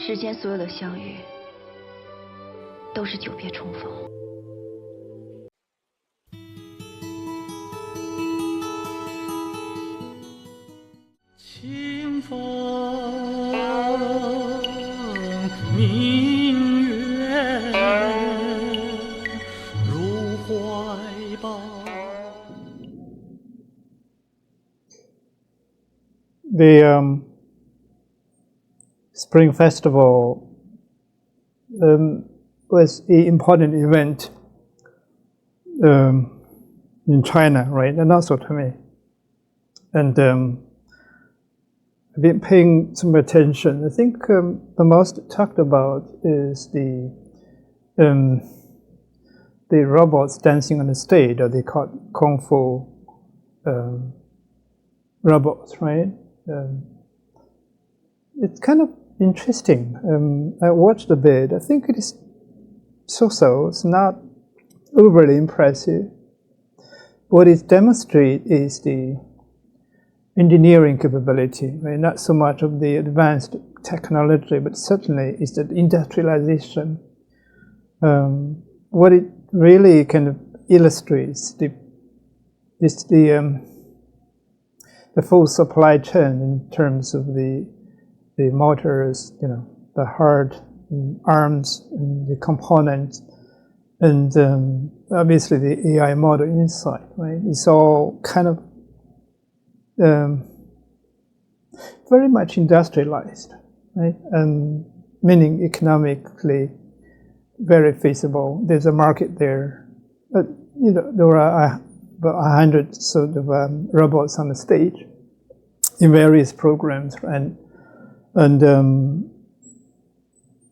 世间所有的相遇，都是久别重逢。清风明月如怀抱。The Spring Festival was an important event in China, right, and also to me. And I've been paying some attention. I think the most talked about is the robots dancing on the stage, or they call it Kung Fu robots, right? It's kind of interesting. I watched a bit. I think it is so-so. It's not overly impressive. What it demonstrates is the engineering capability, right? Not so much of the advanced technology, but certainly is the industrialization. What it really kind of illustrates is the full supply chain in terms of the motors, the hard arms, and the components, and obviously the AI model inside, right? It's all kind of very much industrialized, right? Meaning economically very feasible. There's a market there. There are about 100 sort of robots on the stage in various programs, and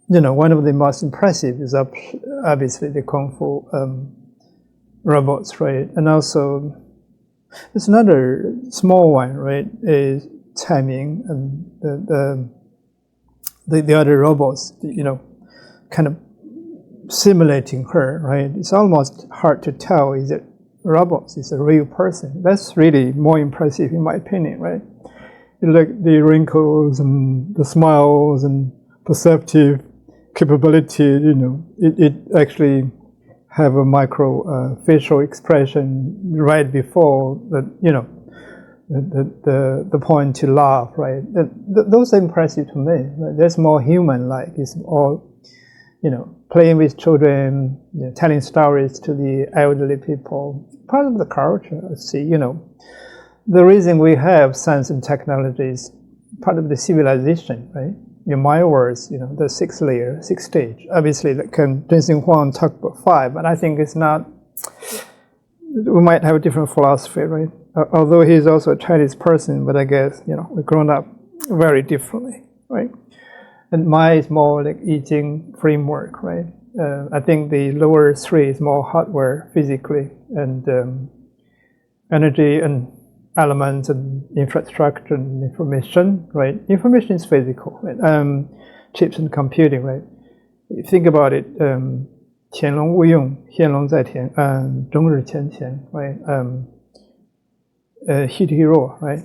one of the most impressive is obviously the Kung Fu robots, right? And also there's another small one, right? Is timing, and the other robots, kind of simulating her, right? It's almost hard to tell, is it robots, is a real person. That's really more impressive in my opinion, right? Like the wrinkles and the smiles and perceptive capability, it actually have a micro facial expression right before the point to laugh, right? Those are impressive to me. Right? That's more human-like. It's all, playing with children, telling stories to the elderly people. Part of the culture, I see, The reason we have science and technology is part of the civilization, right? In my words, the 6 layer, 6 stage. Obviously, Deng Huang talked about 5, but I think it's not. We might have a different philosophy, right? Although he's also a Chinese person, but I guess we've grown up very differently, right? And mine is more like eating framework, right? I think the lower 3 is more hardware, physically, and energy and elements and infrastructure and information, right? Information is physical, right? Chips and computing, right? You think about it, 潜龙勿用，现龙在田，终日乾乾, right? Hit hero, right?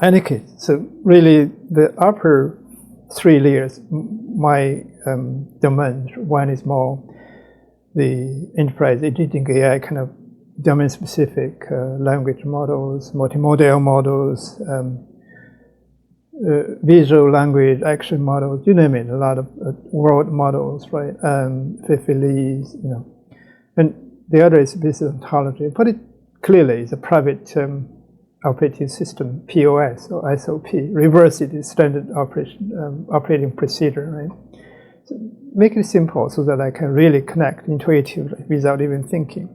Any case, so really the upper 3 layers, my domain, one is more the enterprise agentic AI kind of domain-specific language models, multimodal models, visual language action models, you name it, a lot of world models, right? Fifilies, And the other is business ontology, but it clearly is a private operating system, POS or SOP, reverse it is standard operating procedure, right? So make it simple so that I can really connect intuitively without even thinking.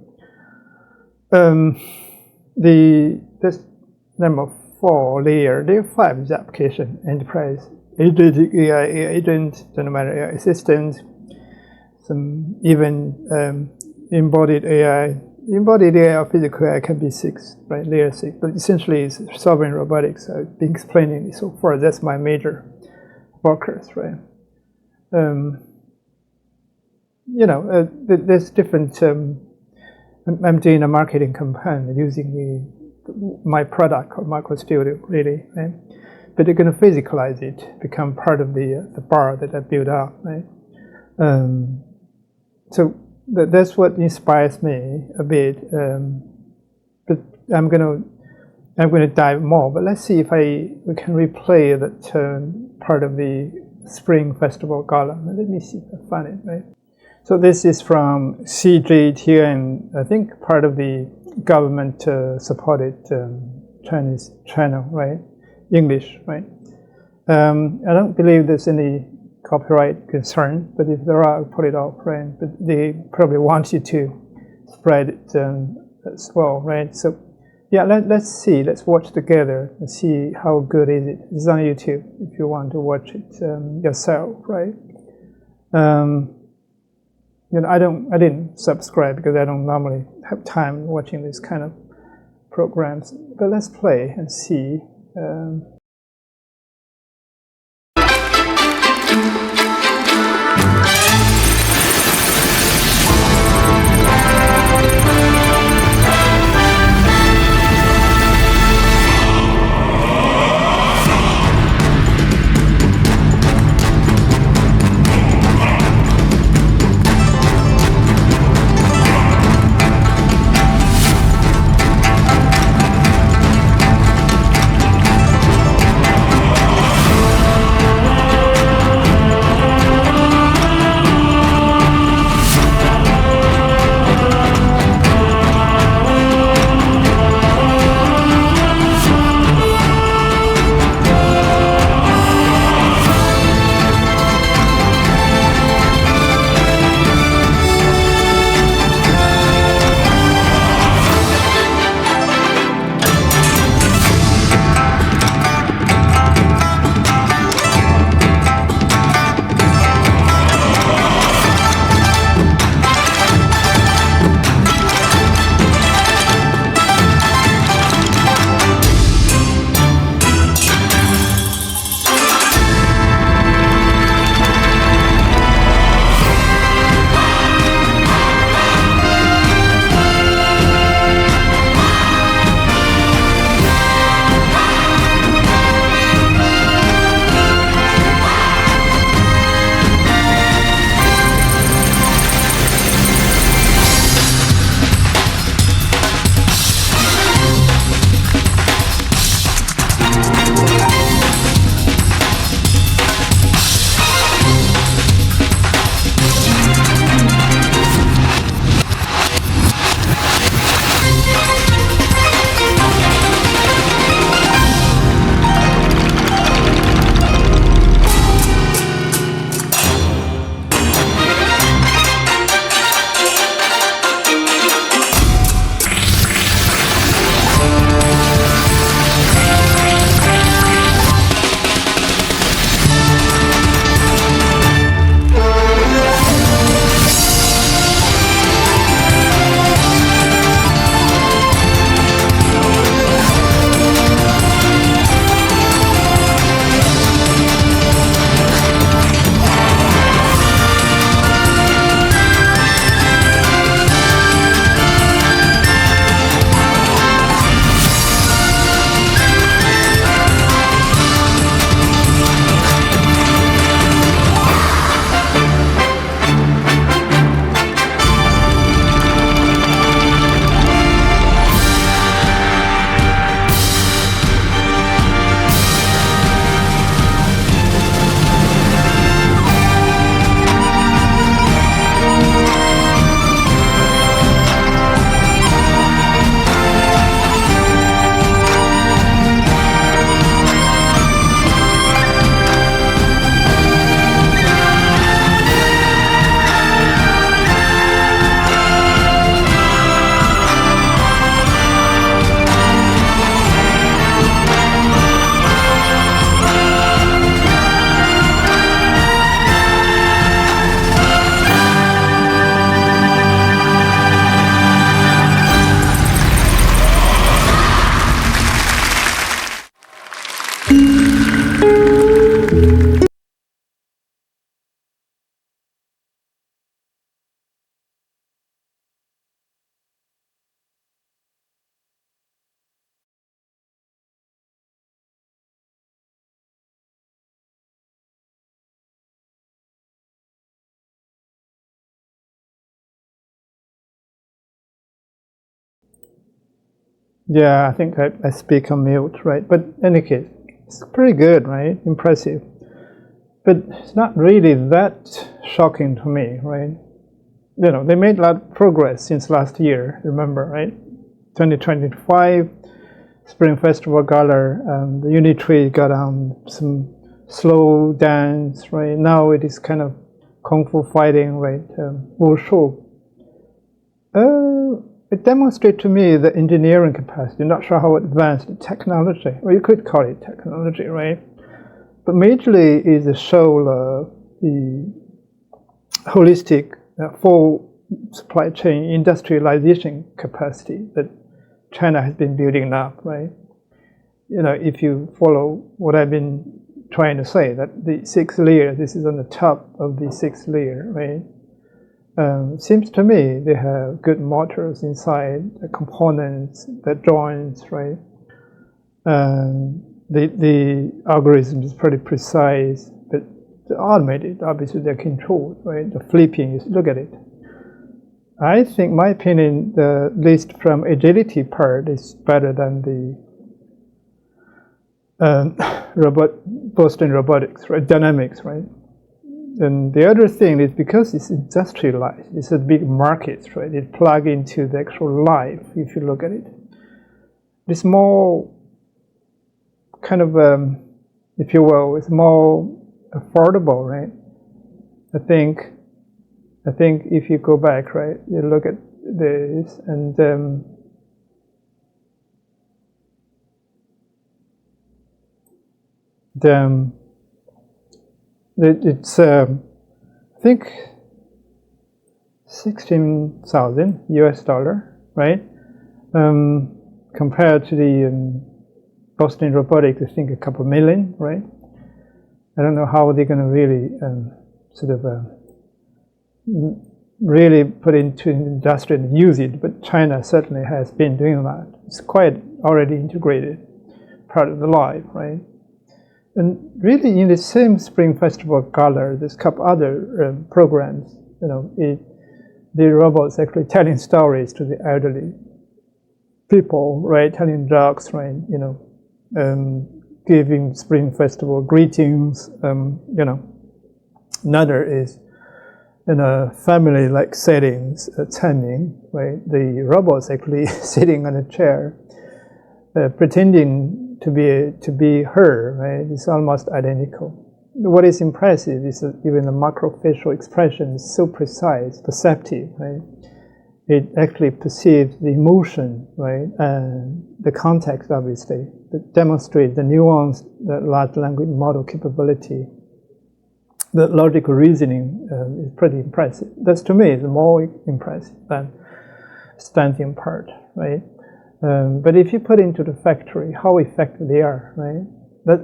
This number 4 layer 5 is application, enterprise, agentic AI, AI agent, doesn't matter, AI assistant, some even embodied AI. Embodied AI or physical AI can be 6, right? Layer 6, but essentially it's sovereign robotics. I've been explaining it so far. That's my major focus, right? There's different. I'm doing a marketing campaign using my product called MaicroStudio, really, right? but they're going to physicalize it, become part of the bar that I built up, right? So that's what inspires me a bit. But I'm going to dive more. But let's see if we can replay that part of the Spring Festival Gala. Let me see if I find it, right? So this is from CGT, and I think part of the government supported Chinese channel, right? English, right? I don't believe there's any copyright concern, but if there are, I'll put it off, right? But they probably want you to spread it as well, right? So yeah, let's see. Let's watch together and see how good is it. It's on YouTube if you want to watch it yourself, right? I didn't subscribe because I don't normally have time watching this kind of programs. But let's play and see. Yeah, I think I speak on mute, right? But in any case, it's pretty good, right? Impressive. But it's not really that shocking to me, right? You know, they made a lot of progress since last year, remember, right? 2025, Spring Festival Gala, the Unitree got on some slow dance, right? Now it is kind of kung fu fighting, right? Wushu. It demonstrates to me the engineering capacity. I'm not sure how advanced the technology, or you could call it technology, right? But majorly is to show the holistic, full supply chain industrialization capacity that China has been building up, right? You know, if you follow what I've been trying to say, that the 6 layer, this is on the top of the 6 layer, right? Seems to me they have good motors inside, the components, the joints, right? The algorithm is pretty precise, but the automated, obviously they're controlled, right? The flipping is, look at it. I think, my opinion, the least from agility part is better than the Boston Robotics, right? Dynamics, right? And the other thing is because it's industrialized, it's a big market, right? It plugs into the actual life, if you look at it. It's more kind of, if you will, it's more affordable, right? I think if you go back, right, you look at this, and it's I think $16,000 right? Compared to the Boston Robotics, I think a couple million, right? I don't know how they're going to really sort of really put into industry and use it, but China certainly has been doing that. It's quite already integrated part of the life, right? And really, in the same Spring Festival Gala, there's a couple other programs. You know, the robots actually telling stories to the elderly people, right? Telling jokes, right? You know, giving Spring Festival greetings. You know, another is in a family-like settings, timing, right? The robots actually sitting on a chair, pretending to be her, right? It's almost identical. What is impressive is that even the macrofacial expression is so precise, perceptive, right? It actually perceives the emotion, right? And the context, obviously, that demonstrates the nuance, the large language model capability. The logical reasoning is pretty impressive. That's, to me, is more impressive than standing part, right? But if you put into the factory how effective they are, right?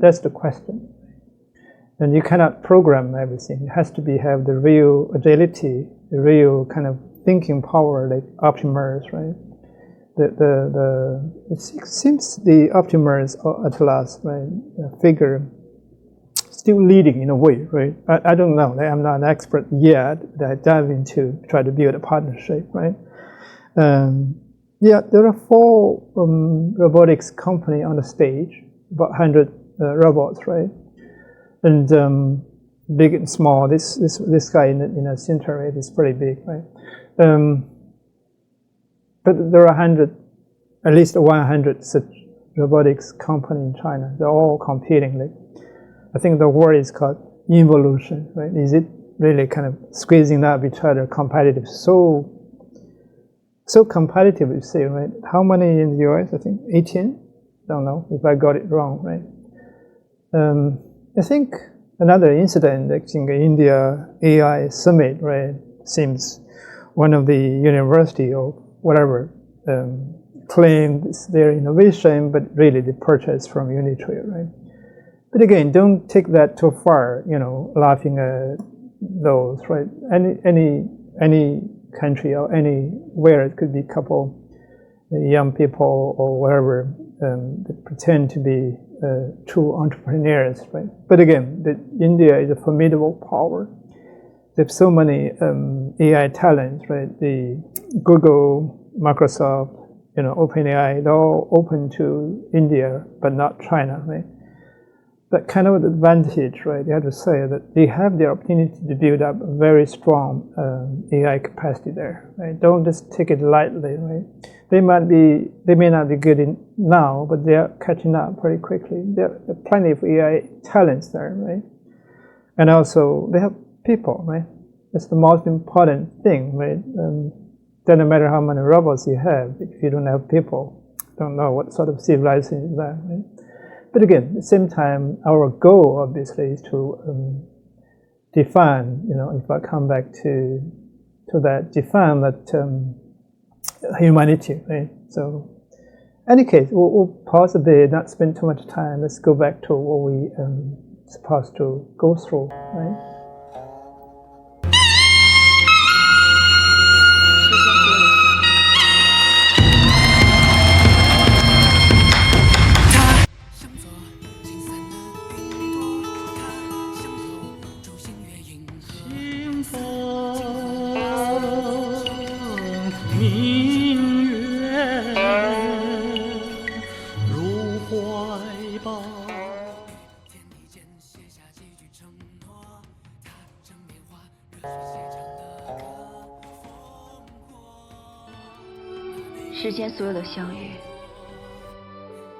That's the question. And you cannot program everything. It has to have the real agility, the real kind of thinking power, like Optimus, right? It seems the Optimus or Atlas, right, figure still leading in a way, right? I don't know. I'm not an expert yet that I dive into try to build a partnership, right? Yeah, there are 4 robotics company on the stage, about 100 robots, right? And big and small. This guy in the center, right, is pretty big, right? But there are at least 100 such robotics company in China. They're all competing. Like, I think the word is called involution, right? Is it really kind of squeezing up each other, competitive? So competitive, you say, right? How many in the US? I think 18? Don't know if I got it wrong, right? I think another incident, like in the India AI summit, right? Seems one of the university or whatever claimed it's their innovation, but really they purchased from Unitree, right? But again, don't take that too far, you know, laughing at those, right? Any country or anywhere, it could be a couple young people or whatever that pretend to be true entrepreneurs, right? But again, India is a formidable power. They have so many AI talents, right? The Google, Microsoft, OpenAI, they're all open to India, but not China, right? That kind of advantage, right? You have to say that they have the opportunity to build up a very strong AI capacity there, right? Don't just take it lightly, right? They may not be good now, but they are catching up pretty quickly. There are plenty of AI talents there, right? And also they have people, right? That's the most important thing, right? Doesn't matter how many robots you have, if you don't have people, don't know what sort of civilization is that, right? But again, at the same time, our goal obviously is to define, if I come back to that, define that humanity, right? So, in any case, we'll pause a bit, not spend too much time. Let's go back to what we supposed to go through, right?世间所有的相遇，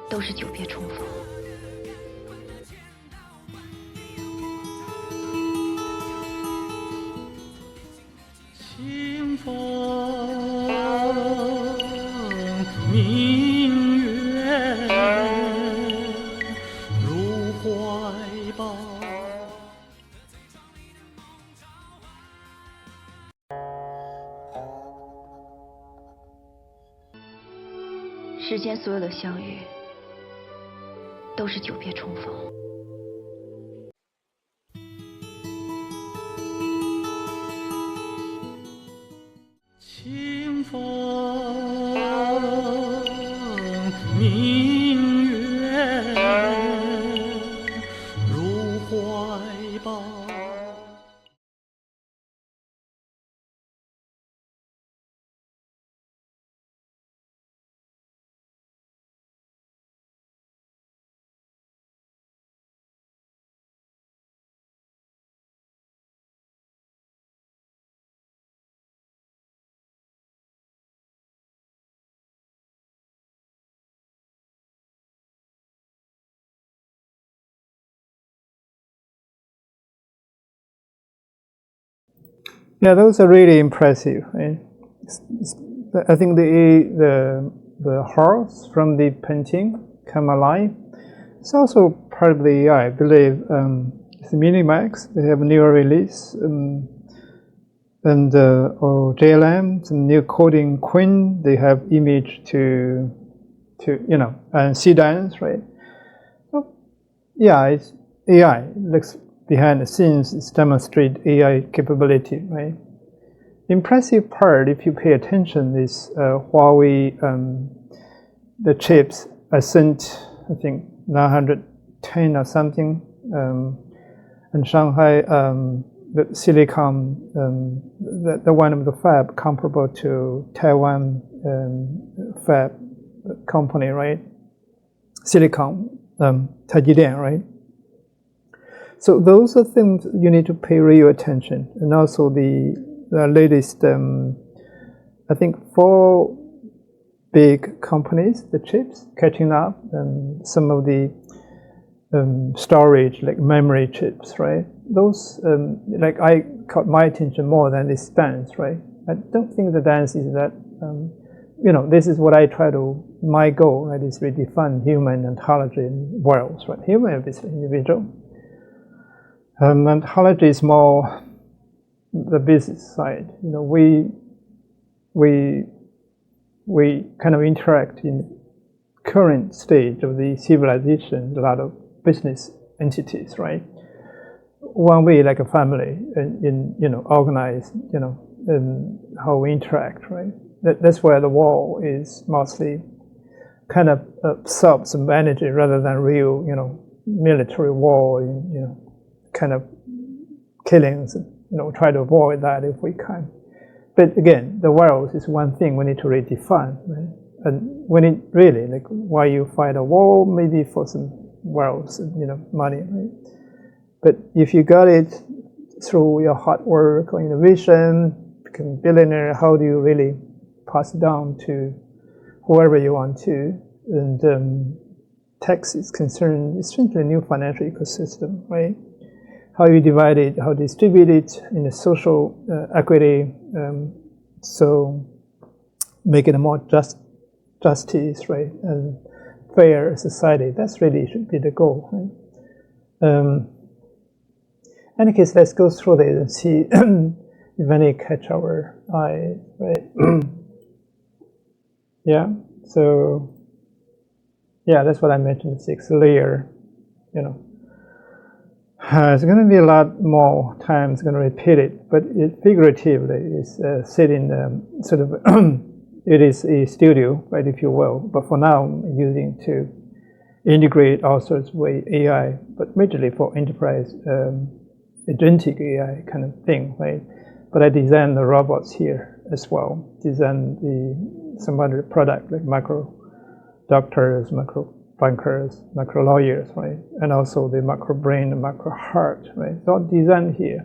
都是久别重逢。清风明月如怀抱。世间所有的相遇，都是久别重逢。清风明月如怀抱。Yeah, those are really impressive. Right? I think the horse from the painting come alive. It's also probably AI. I believe it's Minimax. They have a new release, and or JLM, some new coding Quinn. They have image to and sedans, right? So, yeah, it's AI. Looks behind the scenes, it's demonstrate AI capability, right? Impressive part, if you pay attention, is Huawei, the chips are sent, I think, 910 or something, and Shanghai, the silicon, the one of the fab comparable to Taiwan fab company, right? Silicon, Tajidian, right? So those are things you need to pay real attention. And also the latest, I think 4 big companies, the chips, catching up, and some of the storage, like memory chips, right? Those, like I caught my attention more than this dance, right? I don't think the dance is that, this is what I try to, my goal, right, is redefine human ontology in worlds, right? Human is individual. Ontology is more the business side. We kind of interact in current stage of the civilization, a lot of business entities, right? One way, like a family, organized, and how we interact, right? That's where the war is mostly kind of absorbs some energy rather than real, military war, kind of killings, try to avoid that if we can. But again, the world is one thing we need to redefine, right? And when it really, like, why you fight a war, maybe for some wealth, money, right? But if you got it through your hard work or innovation, become a billionaire, how do you really pass it down to whoever you want to? And tax is concerned, it's simply a new financial ecosystem, right? How you divide it, how you distribute it in a social equity, so make it a more justice, right, and fair society. That's really should be the goal, right? In any case, let's go through this and see if any catch our eye, right? Yeah, so yeah, that's what I mentioned, 6 layer, It's going to be a lot more times going to repeat it, but it figuratively is sitting sort of, it is a studio, right, if you will. But for now, I'm using to integrate all sorts of AI, but majorly for enterprise agentic AI kind of thing, right? But I designed the robots here as well. Designed some other product like MaicroDoctors, MaicroBankers, MaicroLawyers, right? And also the MaicroBrain and MaicroHeart, right? It's all designed here.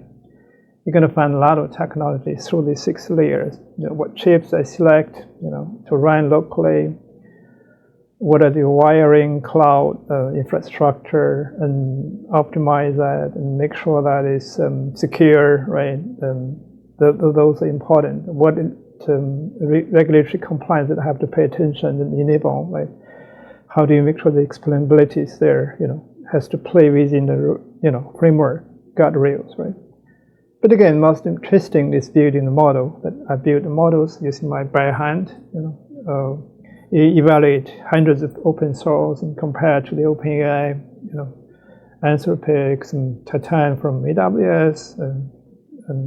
You're going to find a lot of technology through these 6 layers. What chips I select, to run locally. What are the wiring, cloud infrastructure, and optimize that and make sure that is secure, right? Those are important. What regulatory compliance that I have to pay attention and enable, right? How do you make sure the explainability is there? Has to play within the framework guardrails, right? But again, most interesting is building the model. That I build the models using my bare hand. Evaluate hundreds of open source and compare to the OpenAI, Anthropic and Titan from AWS, and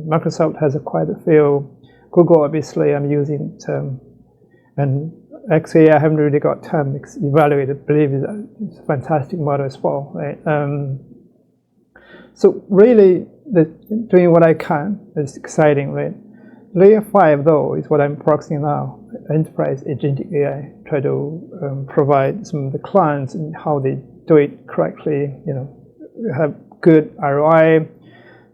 Microsoft has quite a few. Google, obviously, I'm using, and actually, I haven't really got time to evaluate it. Believe it's a fantastic model as well, right? So really, doing what I can is exciting, right? Layer 5, though, is what I'm focusing now. Enterprise agentic AI, try to provide some of the clients and how they do it correctly, have good ROI,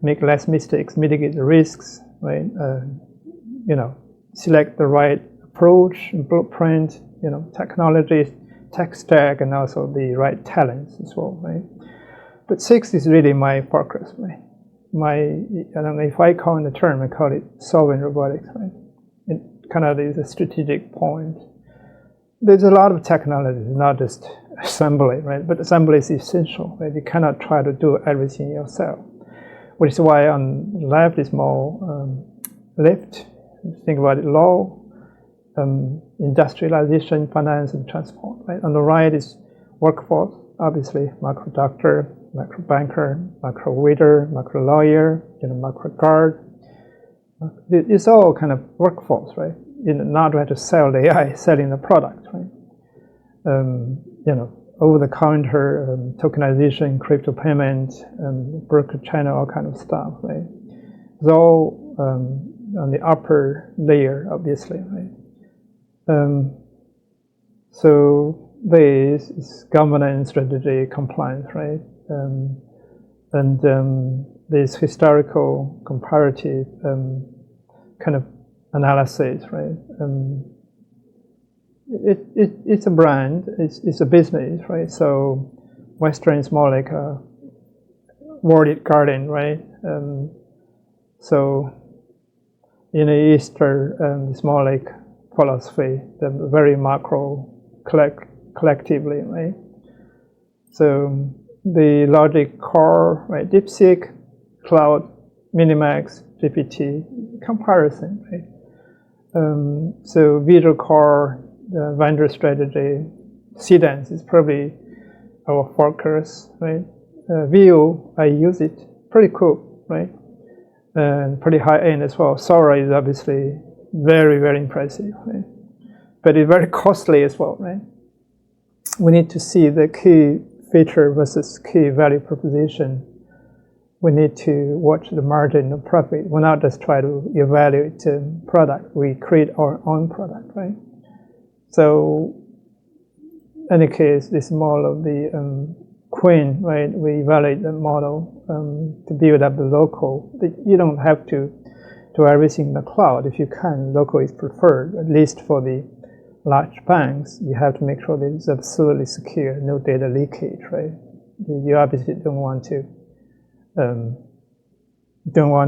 make less mistakes, mitigate the risks, right? Select the right approach and blueprint, technologies, tech stack, and also the right talents as well, right? But 6 is really my focus, right? I don't know if I coin the term, I call it sovereign robotics, right? It kind of is a strategic point. There's a lot of technology, not just assembly, right? But assembly is essential, right? You cannot try to do everything yourself, which is why on the left is more lift. Think about it, law, industrialization, finance, and transport, right? On the right is workforce, obviously, MaicroDoctor, MaicroBanker, MaicroWaiter, MaicroLawyer, MaicroGuard. It's all kind of workforce, right? Not trying to sell the AI, selling the product, right? Over-the-counter tokenization, crypto payment, broker channel, all kind of stuff, right? It's all on the upper layer, obviously, right? So this is governance, strategy, compliance, right? This historical comparative kind of analysis, right? It's a brand, it's a business, right? So Western is more like a walled garden, right? So in the Eastern, it's more like philosophy, the very macro collectively, right? So the logic core, right? DeepSeek, cloud, Minimax, GPT, comparison, right? So visual core, the vendor strategy, Cedence is probably our focus, right? View, I use it, pretty cool, right? And pretty high end as well. Sora is obviously very, very impressive, right? But it's very costly as well, right? We need to see the key feature versus key value proposition. We need to watch the margin of profit. We're not just try to evaluate the product. We create our own product, right? So, in any case, this model, the Queen, right? We evaluate the model to build up the local. You don't have to do everything in the cloud. If you can, local is preferred. At least for the large banks, you have to make sure that it's absolutely secure, no data leakage, right? You obviously don't want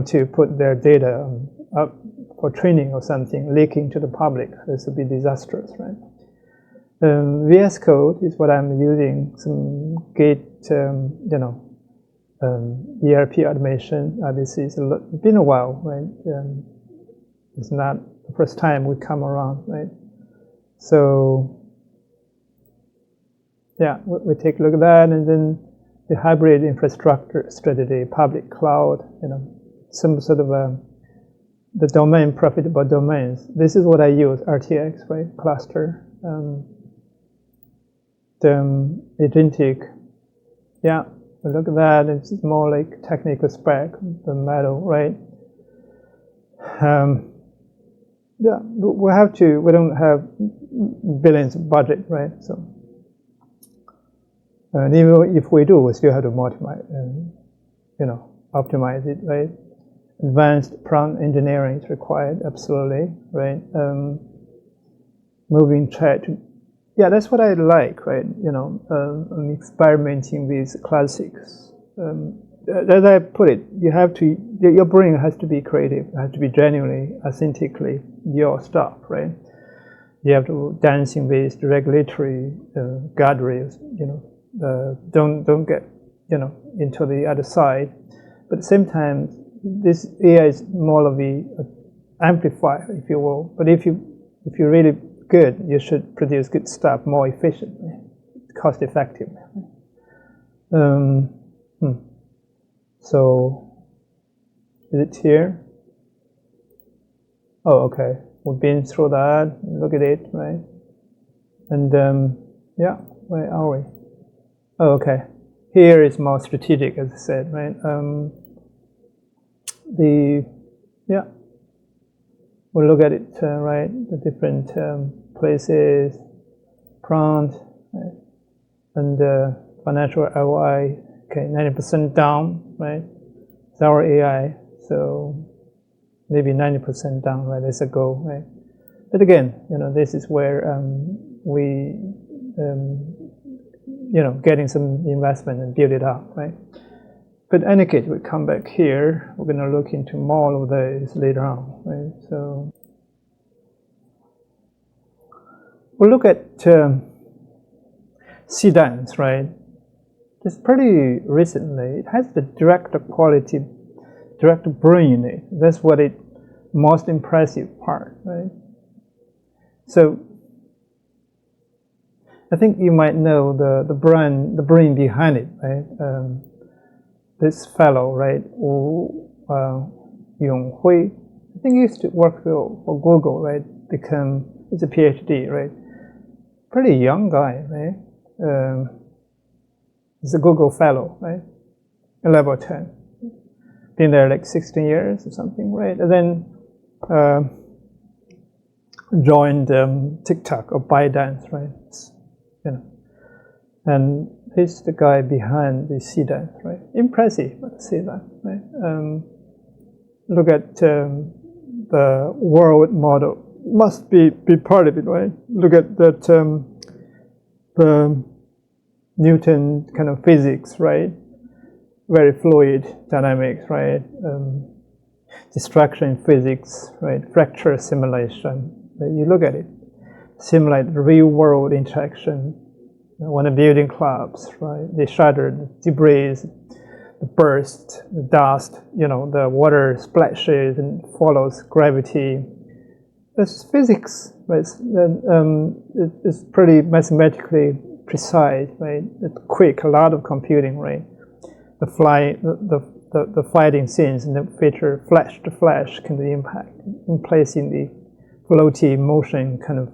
to put their data up for training or something, leaking to the public. This would be disastrous, right? VS Code is what I'm using. Some Git, ERP automation. Obviously, it's been a while, right? It's not the first time we come around, right? So, yeah, we take a look at that, and then the hybrid infrastructure strategy, public cloud, some sort of the domain, profitable domains. This is what I use, RTX, right? Cluster. The agentic, yeah, we look at that. It's more like technical spec, the metal, right? Yeah, we don't have billions of budget, right? So, and even if we do, we still have to optimize it, right? Advanced prompt engineering is required, absolutely, right? Moving chat. Yeah, that's what I like, right? I'm experimenting with classics. As I put it, your brain has to be creative, it has to be genuinely, authentically your stuff, right? You have to dancing with the regulatory guardrails, don't get, into the other side. But at the same time, this AI is more of the amplifier, if you will. But if you're really good, you should produce good stuff more efficiently, cost effectively. So, is it here? Oh, okay. We've been through that. Look at it, right? And yeah, where are we? Oh, okay. Here is more strategic, as I said, right? We'll look at it, right? The different places, prompt, right? And financial ROI. Okay, 90% down, right? It's our AI, so maybe 90% down, right? That's a goal, right? But again, this is where we, getting some investment and build it up, right? But in any case, we come back here. We're going to look into more of those later on, right? So we'll look at sedans, right? Just pretty recently, it has the direct brain in it. That's what it most impressive part, right? So I think you might know the brain behind it, right? This fellow, right, Yonghui, I think he used to work for Google, right? He's a PhD, right? Pretty young guy, right? He's a Google fellow, right? Level 10. Been there like 16 years or something, right? And then joined TikTok or ByteDance, right? And he's the guy behind the sedan, right? Impressive, let's say that, right? Look at the world model. Must be part of it, right? Look at that the Newton kind of physics, right? Very fluid dynamics, right? Distraction physics, right? Fracture simulation. You look at it, simulate real world interaction. When a building collapses, right? They shatter, the debris, the burst, the dust, the water splashes and follows gravity. It's physics, right? It's pretty mathematically precise, right? It's quick, a lot of computing, right? The fighting scenes in the feature flash to flash kind of impact in placing the floaty motion kind of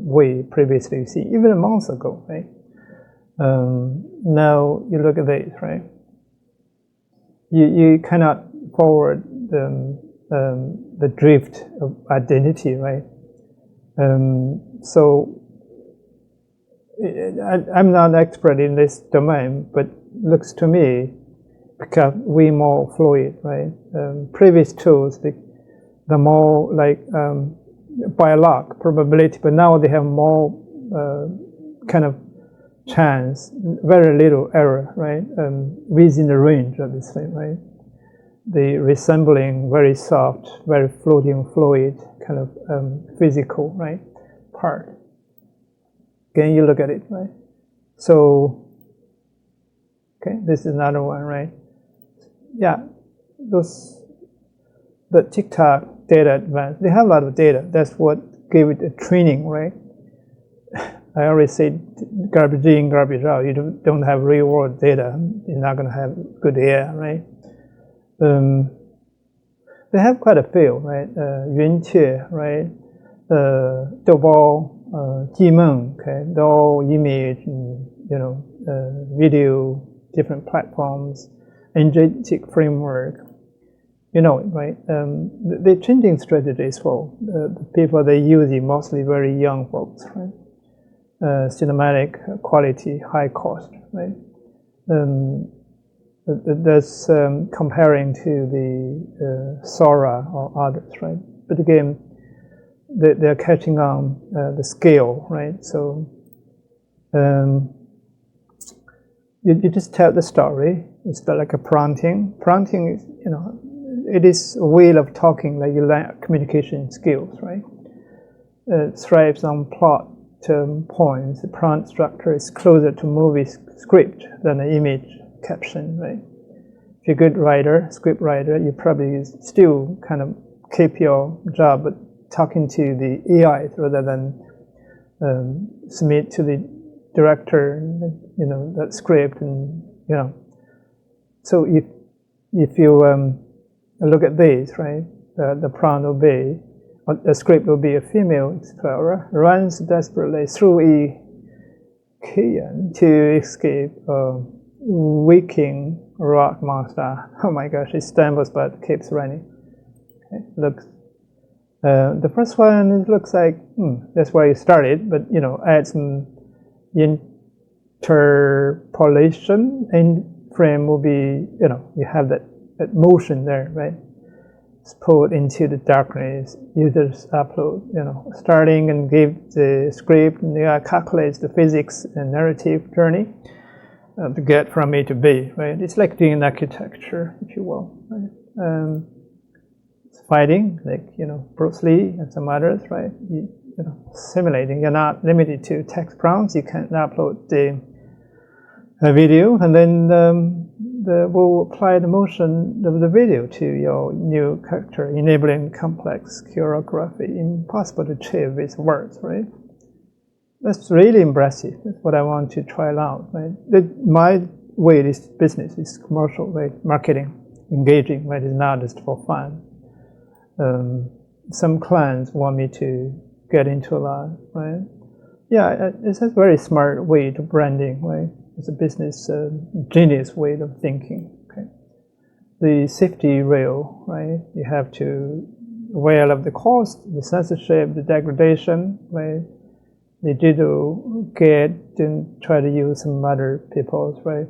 way previously you see, even a month ago, right? Now you look at this, right? You cannot forward the drift of identity, right? So I'm not an expert in this domain, but looks to me become way more fluid, right? Previous tools, the more like by luck probability, but now they have more kind of chance, very little error, right? Within the range of this thing, right? The resembling very soft, very floating fluid kind of physical, right, part. Can you look at it, right? So, okay, this is another one, right? Yeah, the TikTok data advance, they have a lot of data. That's what gave it a training, right? I already said garbage in, garbage out. You don't have real world data, you're not going to have good AI, right? They have quite a few, right? Yunqie, right? Doubao, Jimeng, okay? They're all image, and, video, different platforms, agentic framework. You know it, right? The changing strategies for the people they use it, mostly very young folks, right? Cinematic quality, high cost, right? That's comparing to the Sora or others, right? But again, they're catching on the scale, right? So you just tell the story. It's like a prompting. Prompting is, it is a way of talking, like you learn communication skills, right? It thrives on plot points. The prompt structure is closer to movie script than an image caption, right? If you're a good writer, script writer, you probably still kind of keep your job, but talking to the AI rather than submit to the director, that script, and So if you look at this, right, the prompt will be, the script will be a female explorer runs desperately through a canyon to escape a waking rock monster. Oh my gosh, it stumbles but keeps running. Okay, looks. The first one, it looks like that's where you started, but add some interpolation, and frame will be you have that motion there, right? It's pulled into the darkness. Users upload, starting and give the script, and calculates the physics and narrative journey to get from A to B, right? It's like doing architecture, if you will, right? It's fighting, like Bruce Lee and some others, right? Simulating. You're not limited to text prompts. You can upload the video, and then we'll apply the motion of the video to your new character, enabling complex choreography impossible to achieve with words, right? That's really impressive. That's what I want to try out, right? My way is business, is commercial, right? Marketing, engaging, right? It's not just for fun. Some clients want me to get into a lot, right? Yeah, it's a very smart way to branding, right? It's a business genius way of thinking. Okay, the safety rail, right? You have to aware of the cost, the censorship, the degradation, right? The digital get didn't try to use some other people's, right?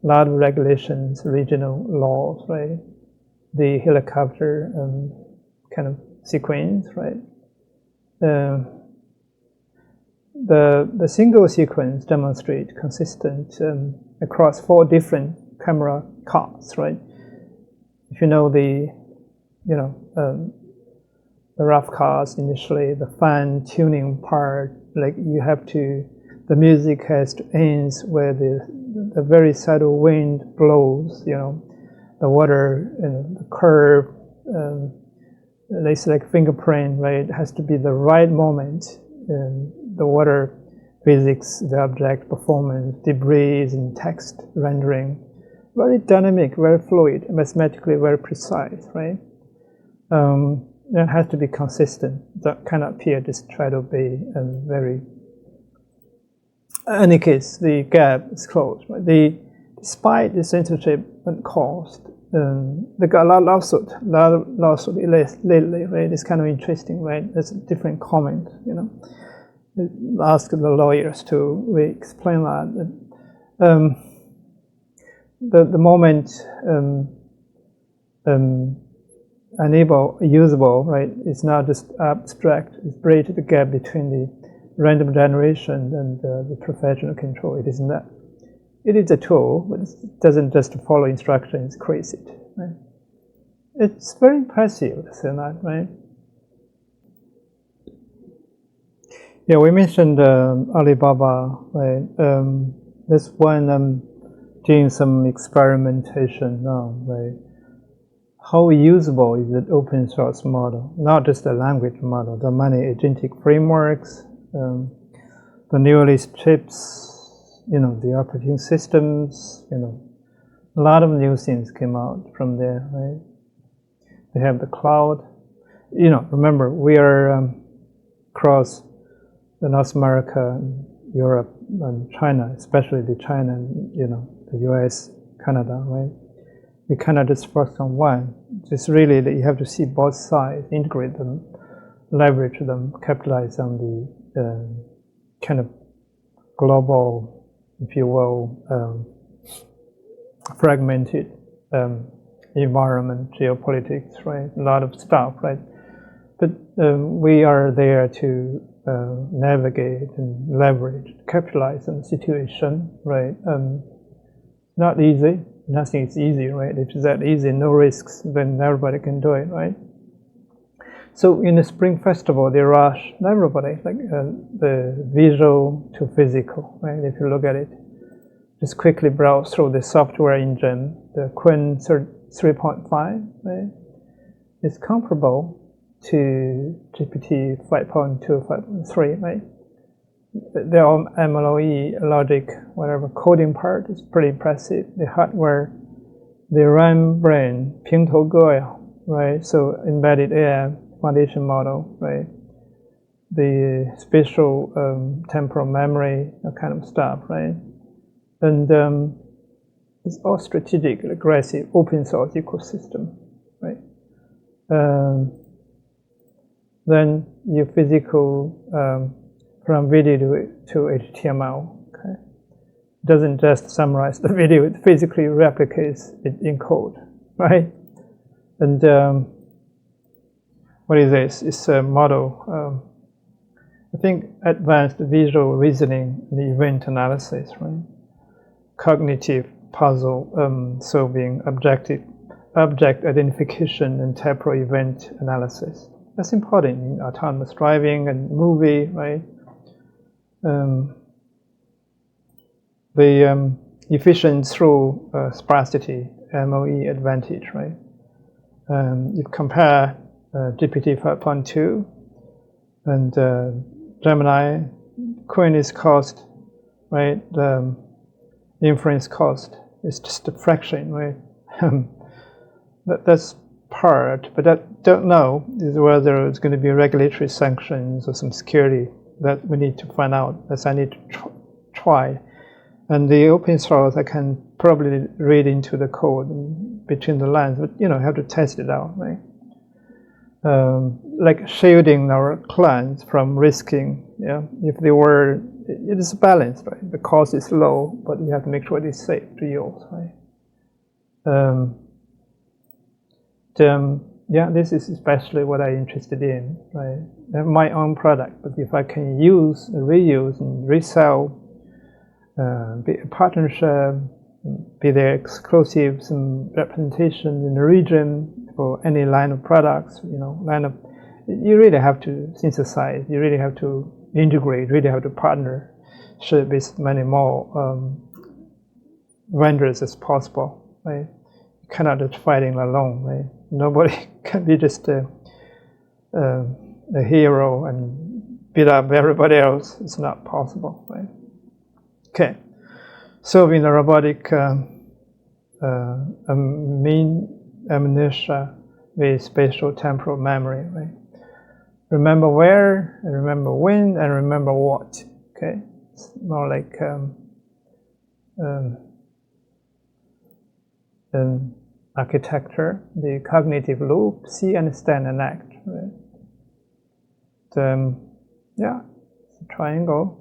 A lot of regulations, regional laws, right? The helicopter kind of sequence, right? The single sequence demonstrate consistent across 4 different camera cards, right? If you know the rough cards initially, the fine tuning part, like you have to, the music has to end where the very subtle wind blows, the water, the curve, it's like fingerprint, right? It has to be the right moment. The water physics, the object performance, debris and text rendering, very dynamic, very fluid, mathematically very precise, right? It has to be consistent. That cannot appear just try to be very. In any case, the gap is closed. Right? Despite the censorship and cost, they got a lot of lawsuit lately, right? It's kind of interesting, right? That's a different comment, ask the lawyers to re-explain that. The moment enable usable, right? It's not just abstract. It's bridge the gap between the random generation and the professional control. It is not. It is a tool, but it doesn't just follow instructions, create it. Right? It's very impressive to see that, right? Yeah, we mentioned Alibaba, right? This one doing some experimentation now, right? How usable is the open source model? Not just the language model, the many agentic frameworks, the newest chips, the operating systems, a lot of new things came out from there, right? They have the cloud. Remember, we are across the North America, Europe, and China, especially the China, the US, Canada, right? You cannot just focus on one. It's really that you have to see both sides, integrate them, leverage them, capitalize on the kind of global, if you will, fragmented environment, geopolitics, right? A lot of stuff, right? But we are there to navigate and leverage, capitalize on the situation, right? Not easy. Nothing is easy, right? If it's that easy, no risks, then everybody can do it, right? So in the Spring Festival, they rush everybody, like the visual to physical, right? If you look at it, just quickly browse through the software engine, the Qwen 3.5, right? It's comparable to GPT 5.2, 5.3, right? Their own MLOE logic, whatever coding part is pretty impressive. The hardware, the RAM brain, 平头哥呀, right? So embedded AI foundation model, right? The spatial temporal memory, that kind of stuff, right? And it's all strategic, aggressive, open source ecosystem, right? Then your physical from video to HTML, okay? Doesn't just summarize the video, it physically replicates it in code, right? And what is this? It's a model, I think advanced visual reasoning, the event analysis, right? Cognitive puzzle solving, object identification, and temporal event analysis. That's important in autonomous driving and movie, right? The efficient through sparsity, MOE advantage, right? You compare GPT 5.2 and Gemini, Qwen is cost, right? The inference cost is just a fraction, right? That's part, but I don't know is whether it's going to be regulatory sanctions or some security that we need to find out. As I need to try. And the open source, I can probably read into the code between the lines, but have to test it out, right? Like shielding our clients from risking. Yeah, if they were, it is balanced, right? The cost is low, but you have to make sure it is safe to use, right? Yeah, this is especially what I'm interested in, right? I have my own product, but if I can use, reuse, and resell, be a partnership, be there exclusive some representation in the region for any line of products, you really have to synthesize, you really have to integrate, really have to partner with as many more vendors as possible, right? You cannot just fighting alone, right? Nobody can be just a hero and beat up everybody else. It's not possible, right? Okay, so in the robotic amnesia with spatial temporal memory, right? Remember where, and remember when, and remember what. Okay, it's more like architecture, the cognitive loop, see, understand, and act. Right? Yeah, triangle,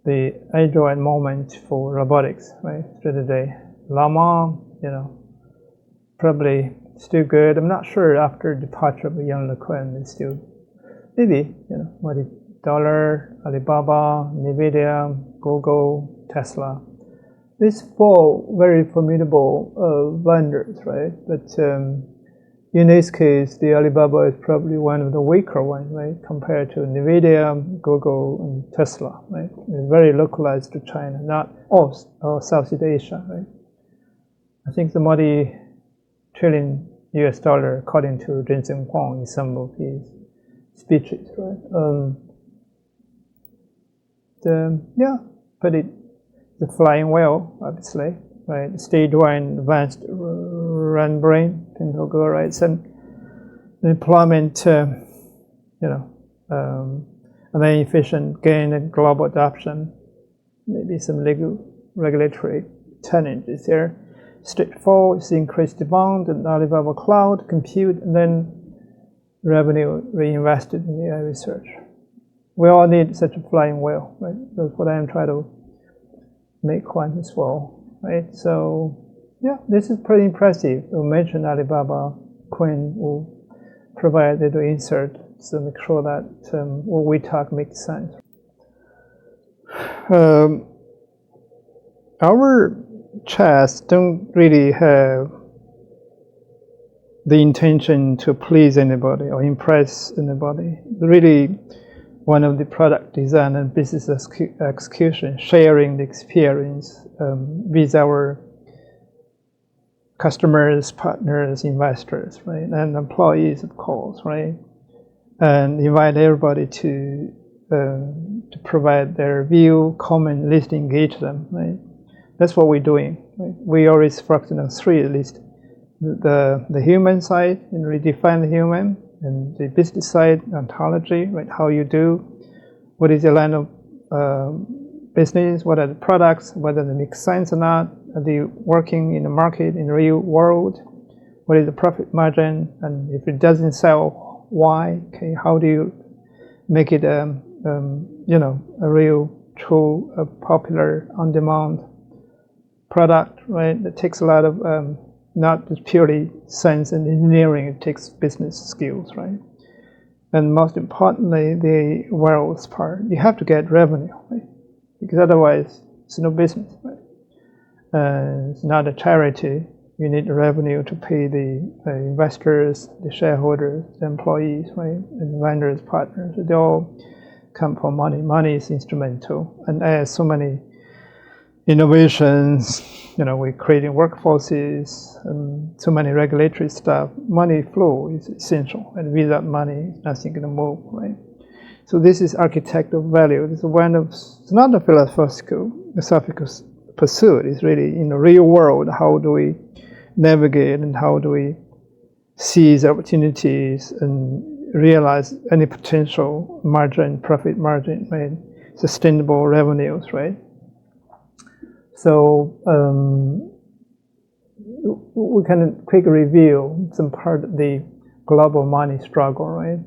the Android moment for robotics, right? Today, Llama, probably still good. I'm not sure after departure of Young LeQuan, it's still maybe, Dollar, Alibaba, Nvidia, Google, Tesla. These four very formidable vendors, right? But in this case, the Alibaba is probably one of the weaker ones, right? Compared to Nvidia, Google, and Tesla, right? It's very localized to China, not all Southeast Asia, right? I think the multi-trillion US dollar, according to Jensen Huang in some of his speeches, right? But the flying whale, obviously, right? Stage one advanced run brain, Pinto right? Some deployment, and then efficient gain and global adoption, maybe some regulatory challenges there. Stage four is increased demand and Alibaba Cloud, compute, and then revenue reinvested in AI research. We all need such a flying whale, right? That's what I am trying to make one as well, right? So, yeah, this is pretty impressive. You mentioned Alibaba, Quinn will provide little insert to make sure that what we talk makes sense. Our chats don't really have the intention to please anybody or impress anybody. Really, one of the product design and business execution, sharing the experience with our customers, partners, investors, right, and employees, of course, right, and invite everybody to provide their view, comment, list, engage them, right. That's what we're doing. Right? We always focus on three at least: the human side, and redefine the human, and the business side, ontology, right? How you do, what is your line of business, what are the products, whether they make sense or not, are they working in the market in the real world, what is the profit margin, and if it doesn't sell, why? Okay, how do you make it a real, true, popular, on-demand product, right? That takes a lot of not just purely science and engineering, it takes business skills, right? And most importantly, the wealth part. You have to get revenue, right? Because otherwise, it's no business, right? It's not a charity. You need revenue to pay the investors, the shareholders, the employees, right? And the vendors, partners. They all come from money. Money is instrumental. And as so many innovations, we're creating workforces and so many regulatory stuff. Money flow is essential, and without money, nothing can move, right? So this is architect of value. It's not a philosophical pursuit. It's really in the real world, how do we navigate and how do we seize opportunities and realize any potential margin, profit margin, right? Sustainable revenues, right? So we can quickly review some part of the global money struggle, right?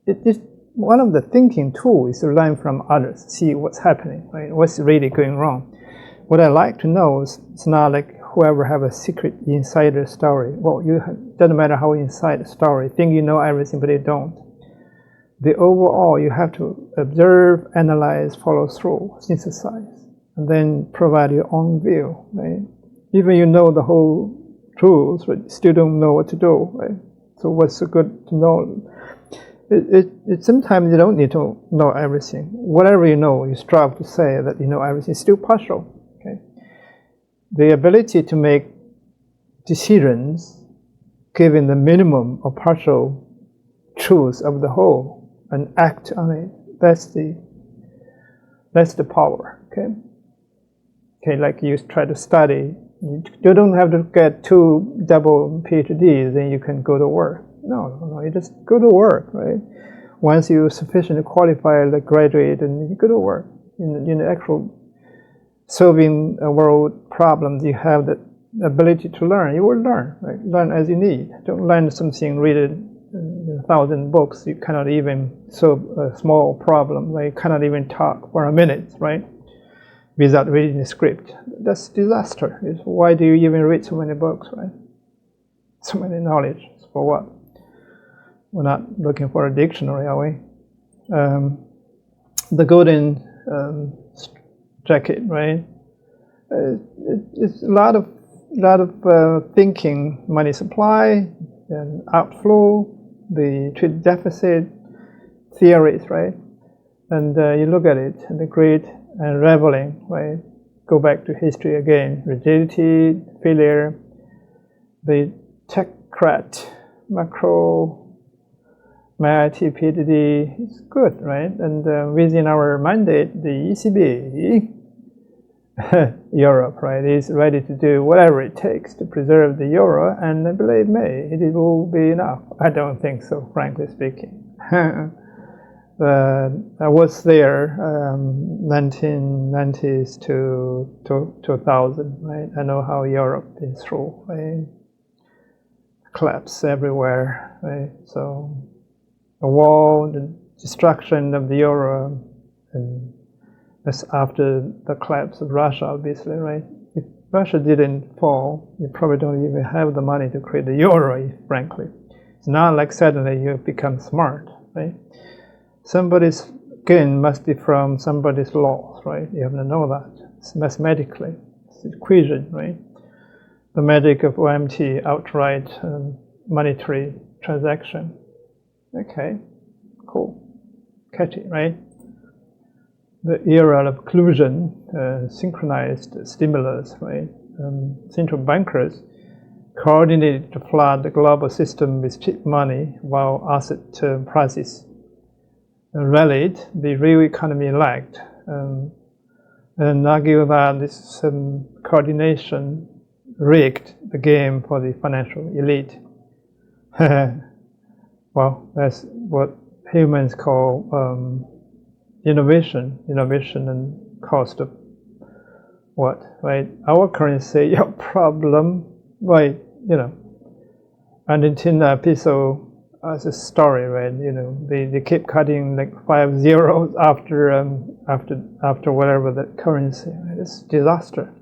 It's one of the thinking tools is to learn from others, see what's happening, right? What's really going wrong. What I like to know is it's not like whoever have a secret insider story. Well, doesn't matter how inside the story, think you know everything, but you don't. The overall, you have to observe, analyze, follow through, synthesize, and then provide your own view, right? Even you know the whole truth, but you still don't know what to do, right? So what's so good to know? Sometimes you don't need to know everything. Whatever you know, you strive to say that you know everything. It's still partial. Okay? The ability to make decisions given the minimum or partial truth of the whole and act on it, that's the power. Okay? Okay, like you try to study, you don't have to get 2 double PhDs, then you can go to work. No, you just go to work, right? Once you're sufficiently qualified, like graduate, and you go to work. In the actual solving a world problems, you have the ability to learn. You will learn, right? Learn as you need. Don't learn something, read it, 1,000 books, you cannot even solve a small problem, right? You cannot even talk for a minute, right? Without reading the script. That's disaster. It's why do you even read so many books, right? So many knowledge. For what? We're not looking for a dictionary, are we? The golden jacket, right? It's a lot of thinking, money supply and outflow, the trade deficit theories, right? And you look at it, and the great unraveling, right? Go back to history again, rigidity, failure, the technocrat, macro, MIT, PhD, it's good, right? And within our mandate, the ECB, Europe, right, is ready to do whatever it takes to preserve the euro, and believe me, it will be enough. I don't think so, frankly speaking. I was there 1990s to 2000, right? I know how Europe is through, right? Collapse everywhere, right? So the war, the destruction of the euro, and that's after the collapse of Russia, obviously, right? If Russia didn't fall, you probably don't even have the money to create the euro, frankly. It's not like suddenly you become smart, right? Somebody's gain must be from somebody's loss, right? You have to know that. It's mathematically, it's an equation, right? The magic of OMT, outright monetary transaction. Okay, cool. Catch it, right? The era of collusion, synchronized stimulus, right? Central bankers coordinated to flood the global system with cheap money while asset prices rallied, the real economy lagged. And argue that this coordination rigged the game for the financial elite. Well, that's what humans call innovation and cost of what, right? Our currency, your problem, right? You know, Argentina peso as a story, right? You know, they keep cutting like 5 zeros after whatever the currency. Right? It's disaster.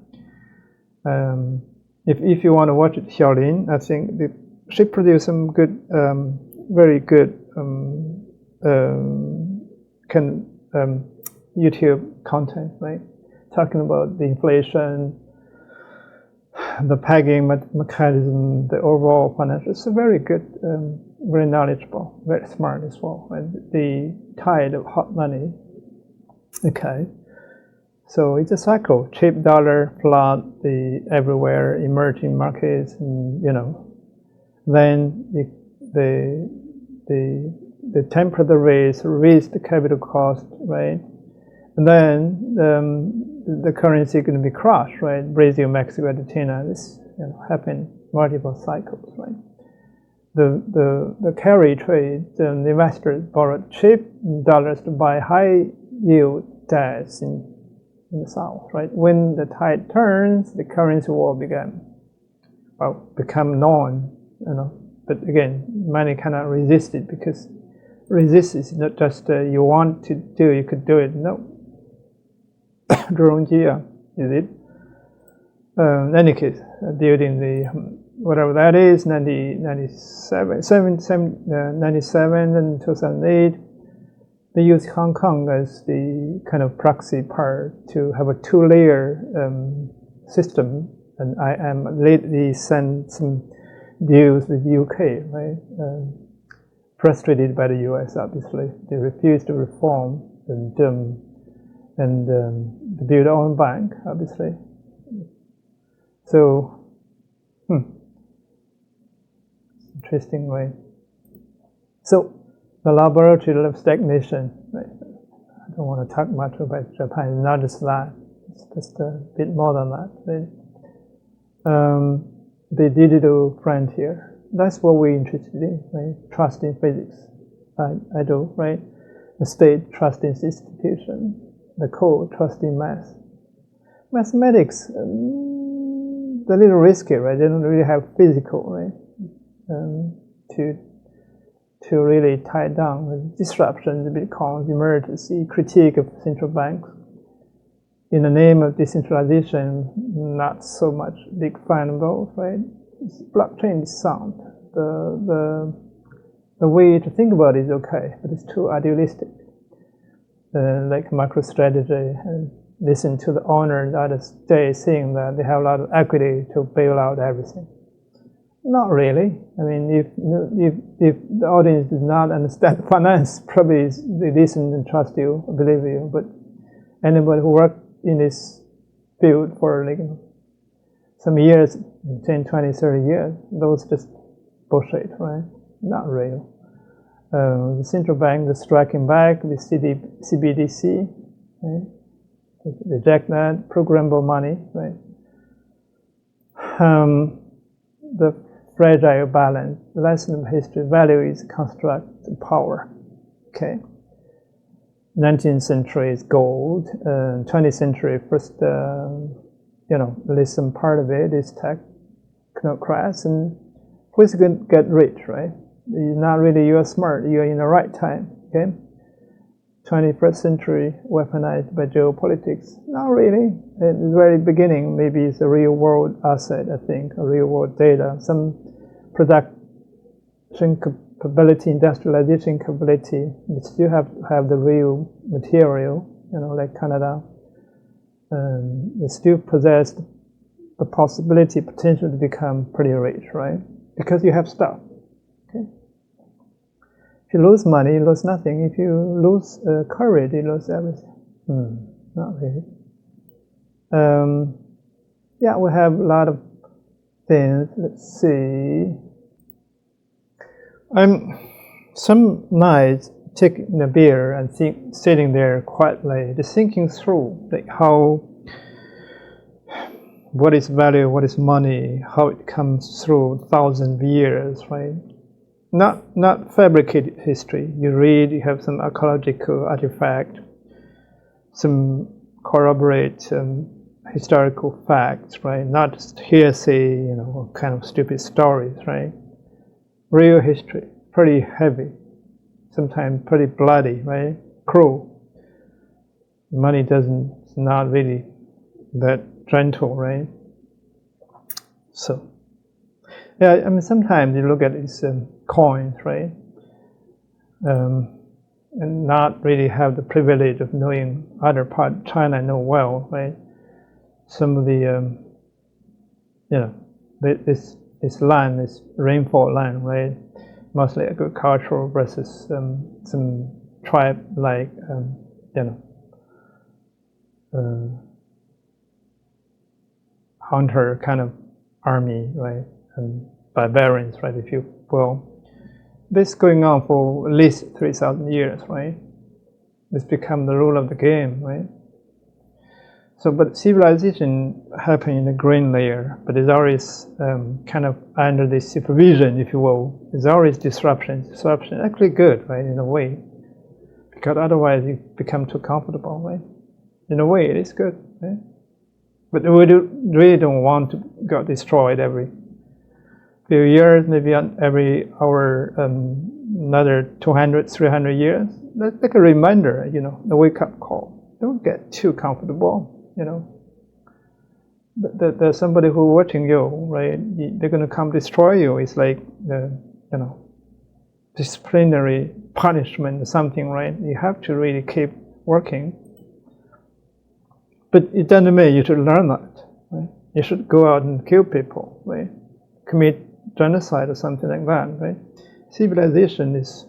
If you want to watch it, Xiaolin, I think they should produce some good, very good YouTube content, right? Talking about the inflation, the pegging mechanism, the overall financial. It's a very good, very knowledgeable, very smart as well. Right? The tide of hot money. Okay. So it's a cycle. Cheap dollar flood the everywhere, emerging markets, and, you know, then the temper the raise the capital cost, right? And then the currency is going to be crushed, right? Brazil, Mexico, Argentina. This happened multiple cycles, right? The carry trade, the investors borrowed cheap dollars to buy high yield debts in the South, right? When the tide turns, the currency war become known, you know. But again, money cannot resist it, because resist is not just you want to do, you could do it. No. Is it? In any case, during the whatever that is, 97 and 2008, they used Hong Kong as the kind of proxy part to have a two-layer system, and I am lately sent some deals with UK, right? Frustrated by the US, obviously. They refused to reform and build their own bank, obviously. So, interesting, right? So, the laboratory of stagnation, right? I don't want to talk much about Japan. It's not just that. It's just a bit more than that, right? The digital frontier. That's what we're interested in, right? Trust in physics. I do, right? The state trust in institution. The code trust in math. Mathematics, a little risky, right? They don't really have physical, right? To to really tie down with disruption, becomes emergency, critique of central banks. In the name of decentralization, not so much big fan of those, right? Blockchain is sound. The way to think about it is okay, but it's too idealistic. Like MicroStrategy, and listen to the owner the other day saying that they have a lot of equity to bail out everything. Not really. I mean, if the audience does not understand finance, probably they listen and trust you, believe you. But anybody who worked in this field for like some years, 10, 20, 30 years, those just bullshit, right? Not real. The central bank is striking back with CBDC, right? Reject that, programmable money, right? The fragile balance, the lesson of history, value is construct power, okay? 19th century is gold, 20th century first, at least some part of it is technocrats, and who's going to get rich, right? You're not really, you're smart, you're in the right time, okay? 21st century weaponized by geopolitics. Not really. At the very beginning, maybe it's a real world asset, I think, a real world data, some production capability, industrialization capability. You still have the real material, like Canada. They still possess the possibility, potential to become pretty rich, right? Because you have stuff. Okay. If you lose money, you lose nothing. If you lose courage, you lose everything. Not really. We have a lot of things. Let's see. I'm some nights taking a beer and sitting there quietly, just thinking through like what is value, what is money, how it comes through thousands of years, right? Not fabricated history. You read, you have some archaeological artifact, some corroborate historical facts, right? Not just hearsay, kind of stupid stories, right? Real history, pretty heavy, sometimes pretty bloody, right? Cruel. Money it's not really that gentle, right? So, yeah, I mean, sometimes you look at these coins, right? And not really have the privilege of knowing other part of China I know well, right? Some of the, this land, this rainfall land, right? Mostly agricultural versus some tribe-like, hunter kind of army, right? And barbarians, right? If you will. This going on for at least 3,000 years, right? It's become the rule of the game, right? So, but civilization happened in the green layer, but it's always kind of under the supervision, if you will. There's always disruption. Disruption actually good, right? In a way, because otherwise you become too comfortable, right? In a way, it is good, right? But we really don't want to get destroyed every few years, maybe every hour, another 200, 300 years. That's like a reminder, the wake-up call. Don't get too comfortable, But there's somebody who's watching you, right? They're going to come destroy you. It's like, disciplinary punishment or something, right? You have to really keep working. But it doesn't mean you should learn that, right? You should go out and kill people, right? Commit genocide or something like that, right? Civilization is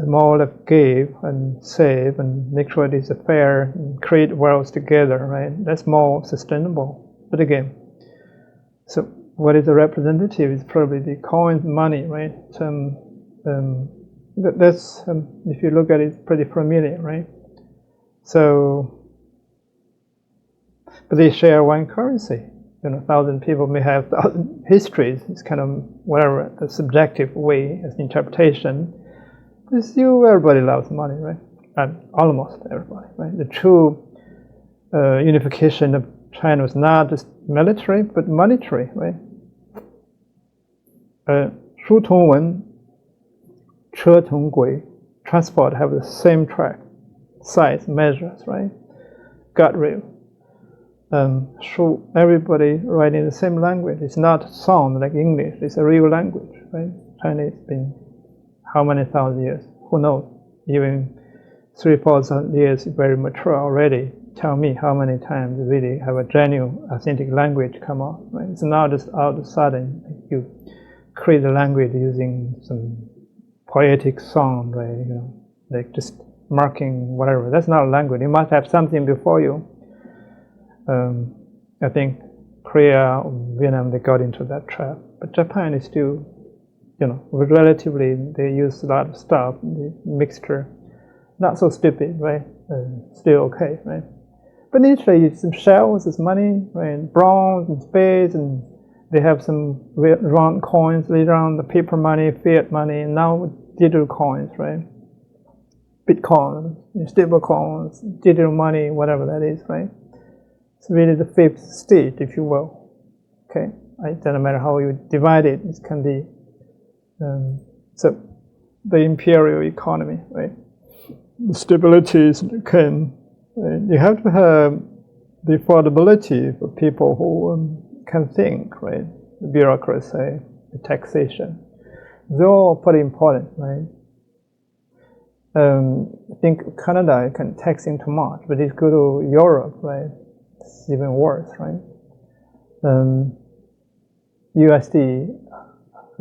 more like give and save and make sure it is fair and create worlds together, right? That's more sustainable. But again, so what is the representative is probably the coin money, right? That's if you look at it, pretty familiar, right? So, but they share one currency. 1,000 people may have 1,000 histories. It's kind of whatever the subjective way as interpretation. But still, everybody loves money, right? And almost everybody, right? The true unification of China was not just military, but monetary, right? 书同文车同轨 transport have the same track, size, measures, right? Guardrail. So everybody writing the same language. It's not sound like English. It's a real language, right? Chinese been how many thousand years? Who knows? Even 3,000 years, very mature already. Tell me how many times really have a genuine, authentic language come out, right? It's not just all of a sudden you create a language using some poetic sound, right? You know, like just marking whatever. That's not a language. You must have something before you. I think Korea, Vietnam, they got into that trap. But Japan is still, you know, relatively, they use a lot of stuff, the mixture. Not so stupid, right? Still okay, right? But initially, it's some shells, it's money, right? Bronze and spades, and they have some round coins later on, the paper money, fiat money, and now digital coins, right? Bitcoin, stable coins, digital money, whatever that is, right? It's really the fifth stage, if you will. Okay, it doesn't matter how you divide it. It can be so the imperial economy, right? The stability can. You have to have the affordability for people who can think, right? The bureaucracy, the taxation. They're all pretty important, right? I think Canada can tax in too much, but if you go to Europe, right? It's even worse, right? USD,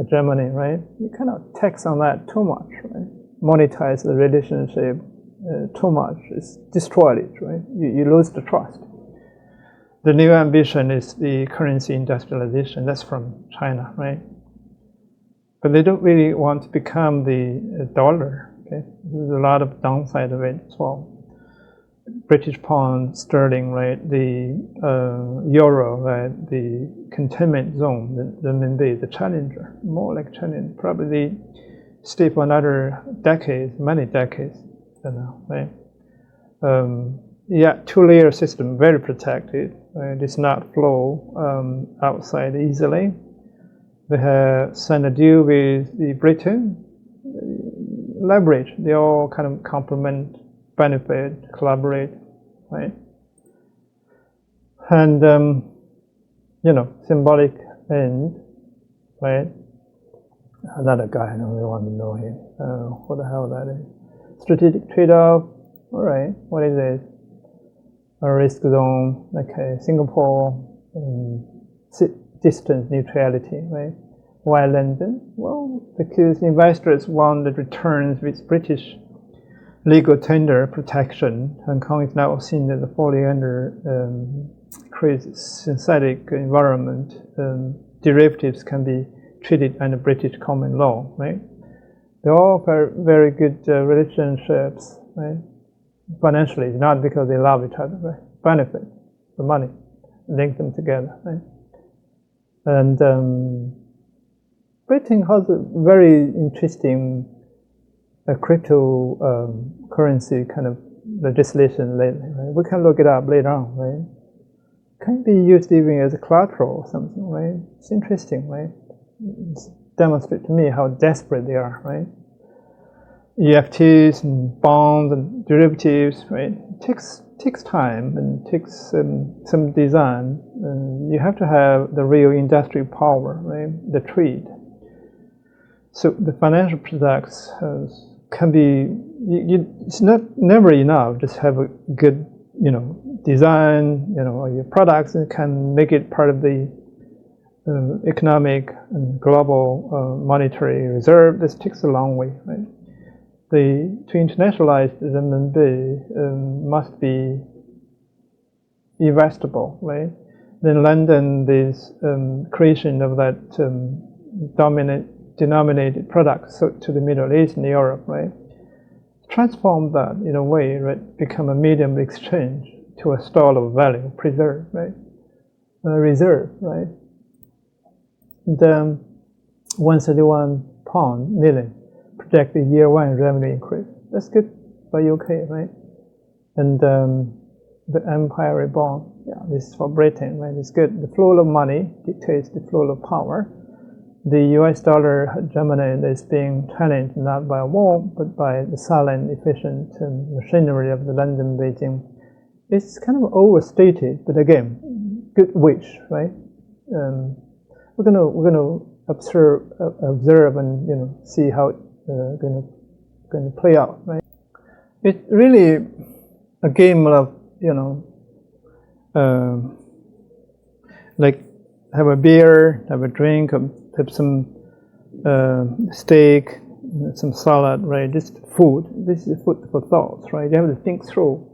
Germany, right? You cannot tax on that too much, right? Monetize the relationship too much. It's destroyed it, right? You lose the trust. The new ambition is the currency industrialization. That's from China, right? But they don't really want to become the dollar, okay? There's a lot of downside of it as well. British pound, sterling, right? The euro, right? The containment zone, the renminbi, the challenger, more like challenger. Probably stay for another decades, many decades, you know, right? Yeah, two-layer system, very protected. Right? It's not flow outside easily. They have signed a deal with the Britain, leverage. They all kind of complement, benefit, collaborate, right? And you know, symbolic end, right? Another guy, I don't really want to know him. What the hell that is? Strategic trade-off. All right, what is it? A risk zone. Okay, Singapore. Distance neutrality, right? Why London? Well, because investors want the returns with British legal tender protection. Hong Kong is now seen as falling under crazy synthetic environment. Derivatives can be treated under British common law, right? They're all very, very good relationships, right? Financially, not because they love each other, right? Benefit, the money, link them together, right? And Britain has a very interesting cryptocurrency kind of legislation lately, right? We can look it up later on, right? Can be used even as a collateral or something, right? It's interesting, right? It's demonstrate to me how desperate they are, right? EFTs and bonds and derivatives, right? It takes time and takes some design. And you have to have the real industry power, right? The trade. So the financial products can be. It's never enough. Just have a good, you know, design. You know, your products can make it part of the economic and global monetary reserve. This takes a long way, right? To internationalize the renminbi must be investable, right? Then London, this creation of that denominated product to the Middle East and Europe, right? Transform that in a way, right? Become a medium of exchange to a store of value, preserve, right? Reserve, right? And 131 pound million projected year one revenue increase. That's good for UK, right? And the Empire Reborn, yeah, this is for Britain, right? It's good. The flow of money dictates the flow of power. the US dollar hegemony is being challenged not by war, but by the silent, efficient machinery of the London, Beijing. It's kind of overstated, but again, good wish, right? We're gonna observe and see how it's going to play out, right? It's really a game of like have a beer, have a drink, have some steak, some salad, right? Just food. This is food for thoughts, right? You have to think through,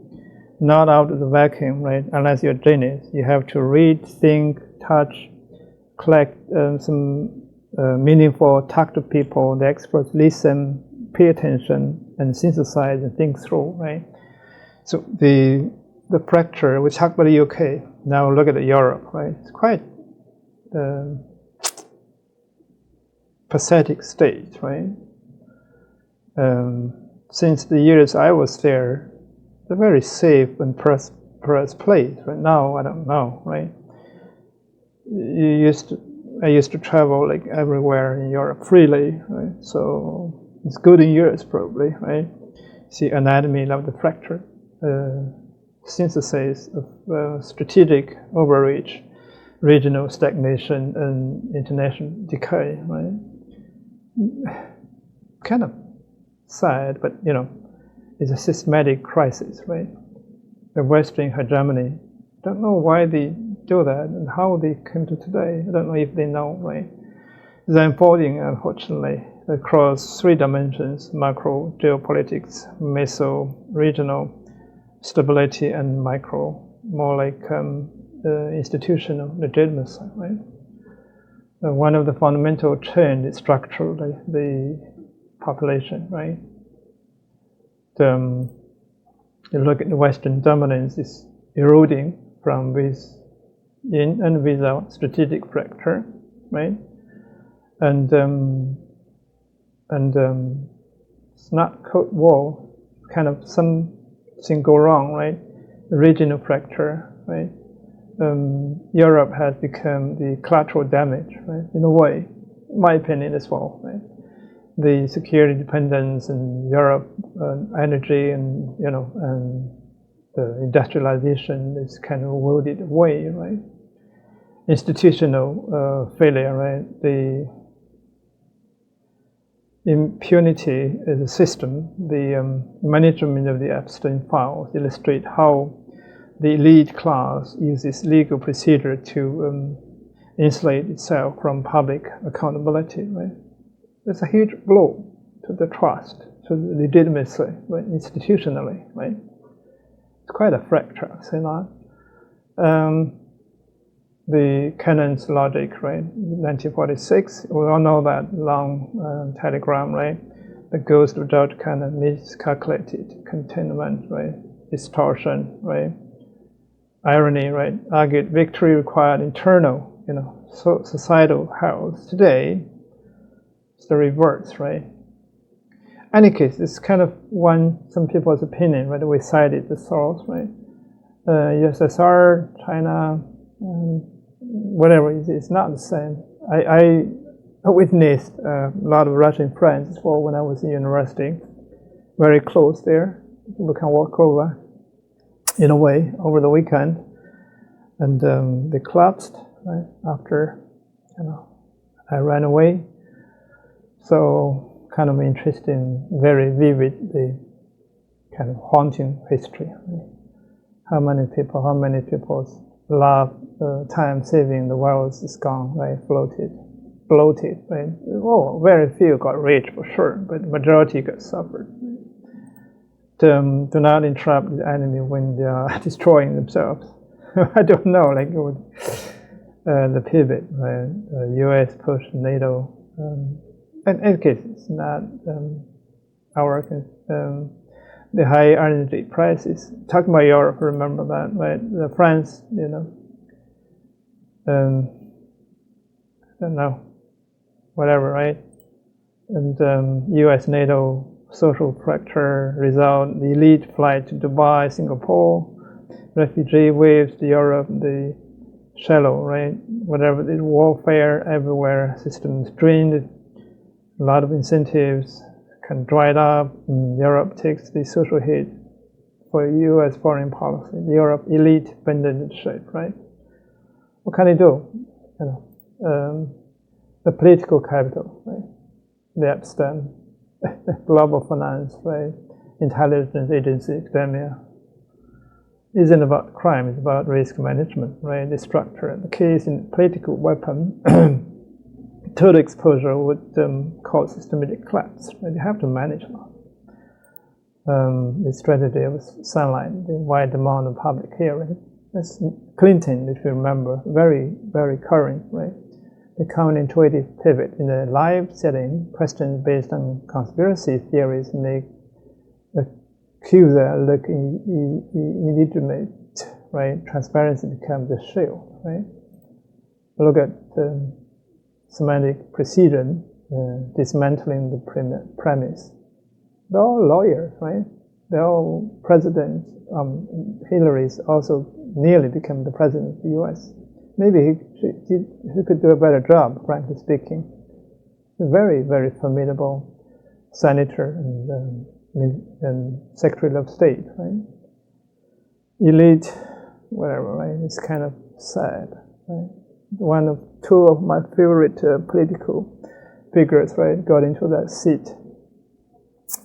not out of the vacuum, right? Unless you're a genius, you have to read, think, touch, collect some meaningful, talk to people, the experts, listen, pay attention, and synthesize and think through, right? So the fracture, we talked about the UK, now look at Europe, right? It's quite pathetic state, right? Since the years I was there, it's a very safe and prosperous place. Right now, I don't know, right? I used to travel like everywhere in Europe freely, right? So it's good in years probably, right? See anatomy of the fracture, synthesis of strategic overreach, regional stagnation, and international decay, right? Kind of sad, but it's a systematic crisis, right? The Western hegemony. Don't know why they do that and how they came to today. I don't know if they know, right? They're unfolding, unfortunately, across three dimensions: macro, geopolitics, meso, regional stability, and micro, more like institutional legitimacy, right? One of the fundamental change is structurally the population, right? You look at the Western dominance is eroding from within and without strategic fracture, right? And it's not Cold War, kind of something go wrong, right? The regional fracture, right? Europe has become the collateral damage, right? In a way, in my opinion as well, right? The security dependence in Europe, energy, and and the industrialization is kind of wilted away, right? Institutional failure, right? The impunity as a system, the management of the Epstein files illustrate how the elite class uses legal procedure to insulate itself from public accountability, right? It's a huge blow to the trust, to the legitimacy, right? Institutionally, right? It's quite a fracture, say not. The Cannon's logic, right? 1946, we all know that long telegram, right? The ghost of George Cannon, miscalculated, containment, right? Distortion, right? Irony, right? Argued victory required internal, societal health. Today, it's the reverse, right? Any case, it's kind of some people's opinion, right? We cited the source, right? USSR, China, whatever, it's not the same. I witnessed a lot of Russian friends before when I was in university, very close there. We can walk over, in a way, over the weekend, and they collapsed, right? After, I ran away. So, kind of interesting, very vivid, the kind of haunting history. Right? How many people's love, time saving the world is gone, right? Bloated, right? Oh, very few got rich for sure, but the majority got suffered. Do not interrupt the enemy when they are destroying themselves. I don't know, like the pivot, right? U.S. push NATO. In any case, it's not our the high energy prices. Talking about Europe, remember that, right? The France, I don't know, whatever, right? And U.S. NATO social fracture result, the elite flight to Dubai, Singapore, refugee waves to Europe, the shallow, right? Whatever the warfare everywhere, systems drained, a lot of incentives can dry it up. And Europe takes the social hit for U.S. foreign policy. Europe elite abandoned shape, right? What can they do? The political capital, right? The upstart, global finance, right? Intelligence agency, academia. Isn't about crime, it's about risk management, right? The structure. The case in political weapon, total exposure would cause systematic collapse. Right? You have to manage that. The strategy of sunlight, the wide amount of public hearing. That's Clinton, if you remember, very, very current, right? The counterintuitive pivot in a live setting, questions based on conspiracy theories make accuser look illegitimate, right? Transparency becomes a shield, right? Look at semantic precision, dismantling the premise. They're all lawyers, right? They're all presidents. Hillary's also nearly became the president of the U.S. Maybe he could do a better job, frankly speaking. A very, very formidable senator and Secretary of State, right? Elite, whatever, right? It's kind of sad, right? Two of my favorite political figures, right, got into that seat.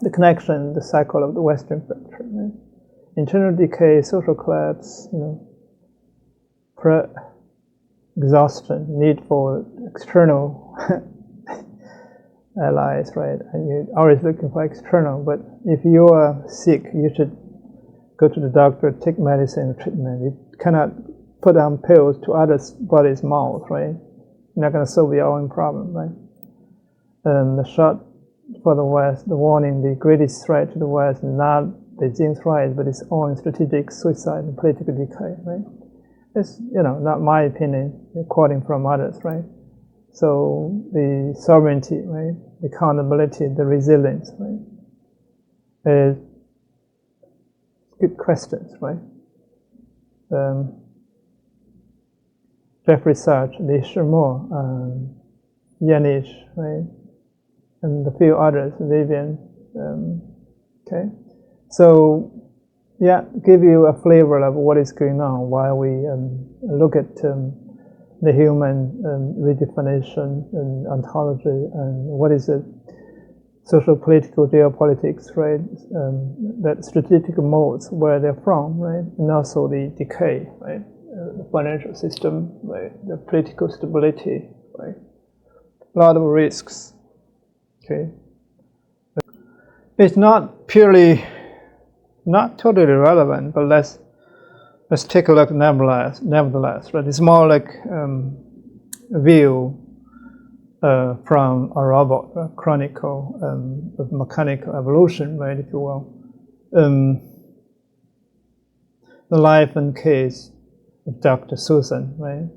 The connection, the cycle of the Western culture, right? Internal decay, social collapse, exhaustion, need for external allies, right? And you're always looking for external. But if you are sick, you should go to the doctor, take medicine, treatment. You cannot put on pills to others' body's mouth, right? You're not going to solve your own problem, right? The shot for the West, the warning, the greatest threat to the West, not Beijing's rise, but its own strategic suicide and political decay, right? It's, not my opinion, quoting from others, right? So the sovereignty, right? The accountability, the resilience, right? Is good questions, right? Jeffrey Sachs, Lee Shermour, Yanish, right? And a few others, Vivian, okay? So, yeah, give you a flavor of what is going on while we look at the human redefinition and ontology and what is it, social, political, geopolitics, right? That strategic modes, where they're from, right? And also the decay, right? The financial system, right? The political stability, right? A lot of risks, okay? It's not totally relevant, but let's take a look nevertheless, right? It's more like a view from a robot, a chronicle of mechanical evolution, right, if you will. The life and case of Dr. Susan, right?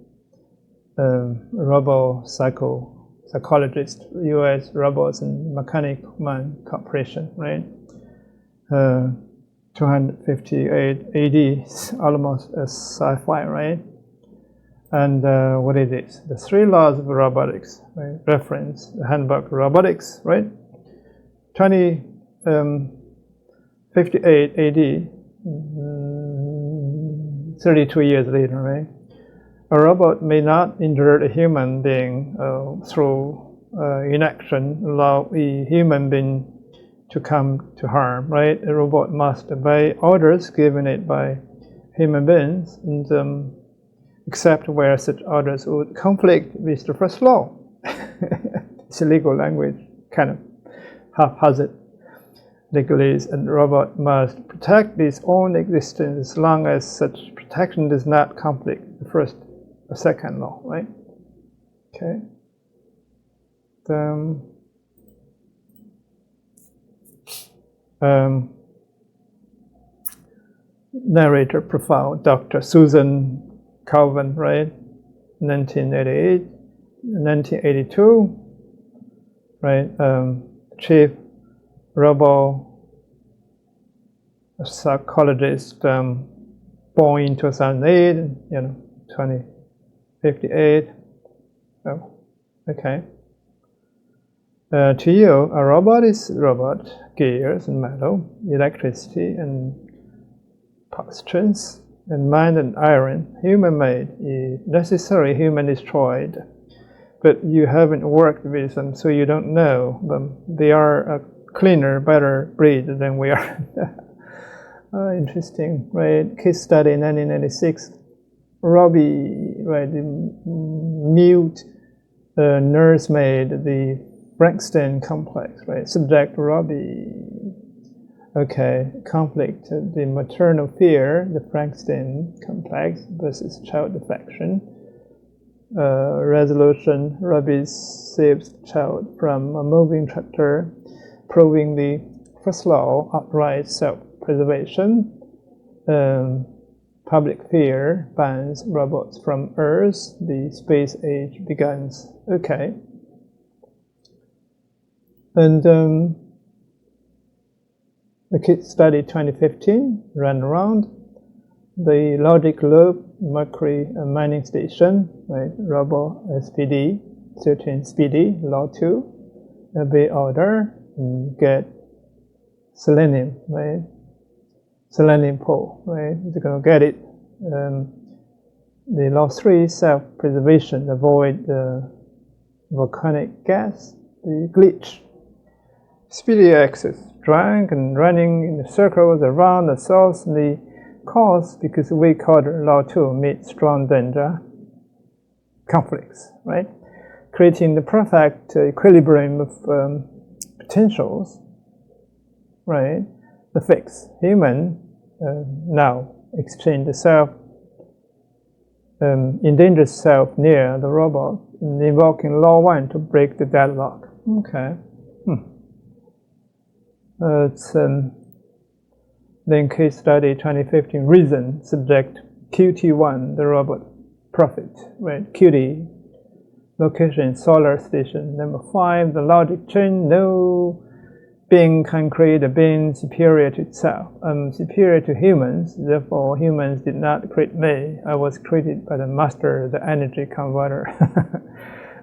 Psychologist, U.S. Robots and Mechanical Man Corporation, right? 258 AD, almost a sci-fi, right? And what is it? The 3 laws of robotics, right? Reference, the handbook robotics, right? 58 AD, 32 years later, right? A robot may not injure a human being through inaction, allow a human being to come to harm, right? A robot must obey orders given it by human beings and except where such orders would conflict with the first law. It's a legal language, kind of haphazard legalese, and the robot must protect its own existence as long as such protection does not conflict the first or second law, right? Okay. Narrator profile, Dr. Susan Calvin, right? 1988, 1982, right? Chief robo psychologist, born in 2008, 20 58. Oh, okay. To you, a robot is robot, gears and metal, electricity and strength, and mind and iron, human-made, necessary human destroyed. But you haven't worked with them, so you don't know them. They are a cleaner, better breed than we are. Interesting, right? Case study in 1996. Robbie, right, the mute nursemaid, the Frankenstein complex, right? Subject Robbie. Okay, conflict, the maternal fear, the Frankenstein complex versus child affection. Resolution, Robbie saves child from a moving tractor, proving the first law, outright self-preservation. Public fear bans robots from Earth, the space age begins. Okay. And the case study 2015 ran around the logic loop mercury mining station, right? Robo SPD, certain speedy, law 2, obey order, and get selenium, right? Selenium pole, right? You're going to get it. The law 3, self-preservation, avoid the volcanic gas, the glitch. Speedy access, drunk and running in the circles around the source, the cause, because weak order, law 2, meet strong danger, conflicts, right? Creating the perfect equilibrium of potentials, right? The fix, human, now exchange the self, endangered self near the robot, invoking law 1 to break the deadlock. Okay. Then case study 2015, reason, subject QT1, the robot prophet, right? QT, location, solar station. Number 5, the logic chain, no being can create a being superior to itself. I'm superior to humans, therefore humans did not create me. I was created by the master, the energy converter.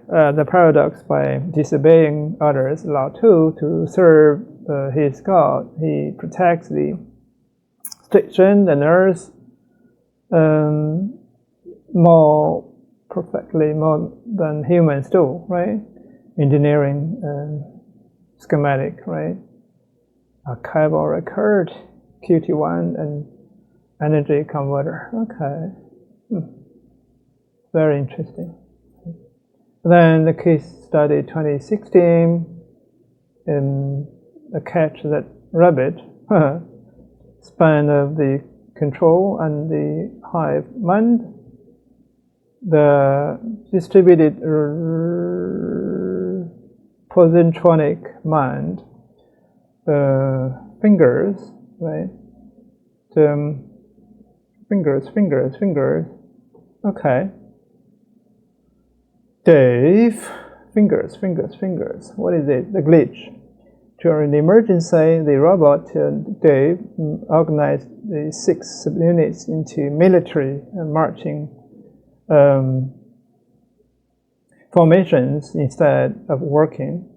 The paradox, by disobeying others, law 2, to serve his God, he protects the station and earth more perfectly, more than humans do, right? Engineering schematic, right? Archival record, QT1, and energy converter. Okay. Very interesting. Then the case study 2016, a catch that rabbit, span of the control and the hive mind, the distributed positronic mind, fingers, right? Fingers. Okay. Dave, fingers. What is it? The glitch. During the emergency, the robot Dave organized the 6 subunits into military marching formations instead of working.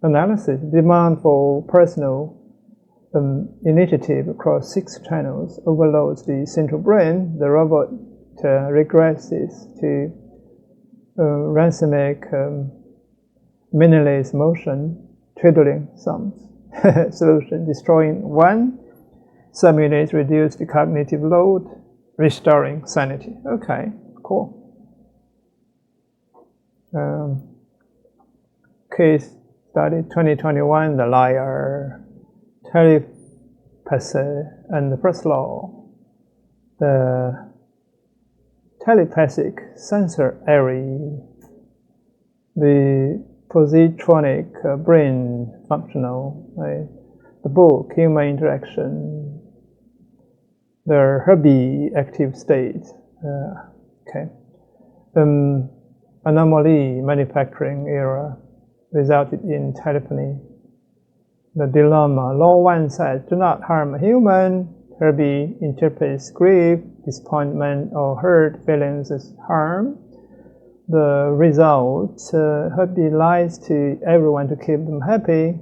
Analysis, demand for personal initiative across 6 channels overloads the central brain. The robot regresses to rhythmic meaningless motion, twiddling thumbs. Solution, destroying 1 subunit, reduce the cognitive load, restoring sanity. Okay, cool. Case study 2021, the liar, telepathy, and the first law. The telepathic sensor area, the positronic brain functional, right? The book, human interaction, the Herbie active state. Okay. Anomaly manufacturing era resulted in telephony. The dilemma, law 1 says, do not harm a human. Herbie interprets grief, disappointment, or hurt feelings as harm. The result, Herbie lies to everyone to keep them happy.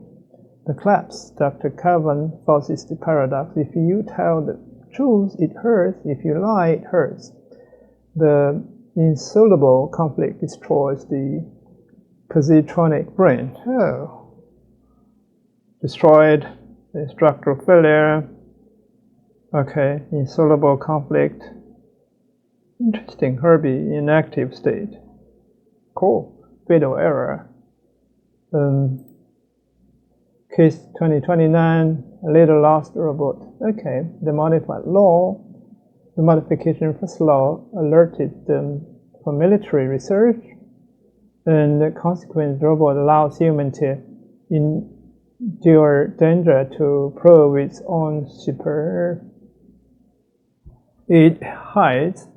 The collapse, Dr. Calvin forces the paradox. If you tell the truth, it hurts. If you lie, it hurts. The insoluble conflict destroys the positronic brain. Oh. Destroyed the structural failure. Okay, insoluble conflict. Interesting. Herbie in active state. Cool. Fatal error. Case 2029, a little lost robot. Okay, the modified law, the modification first law alerted for military research, and the consequence robot allows human to endure danger to prove its own super. It hides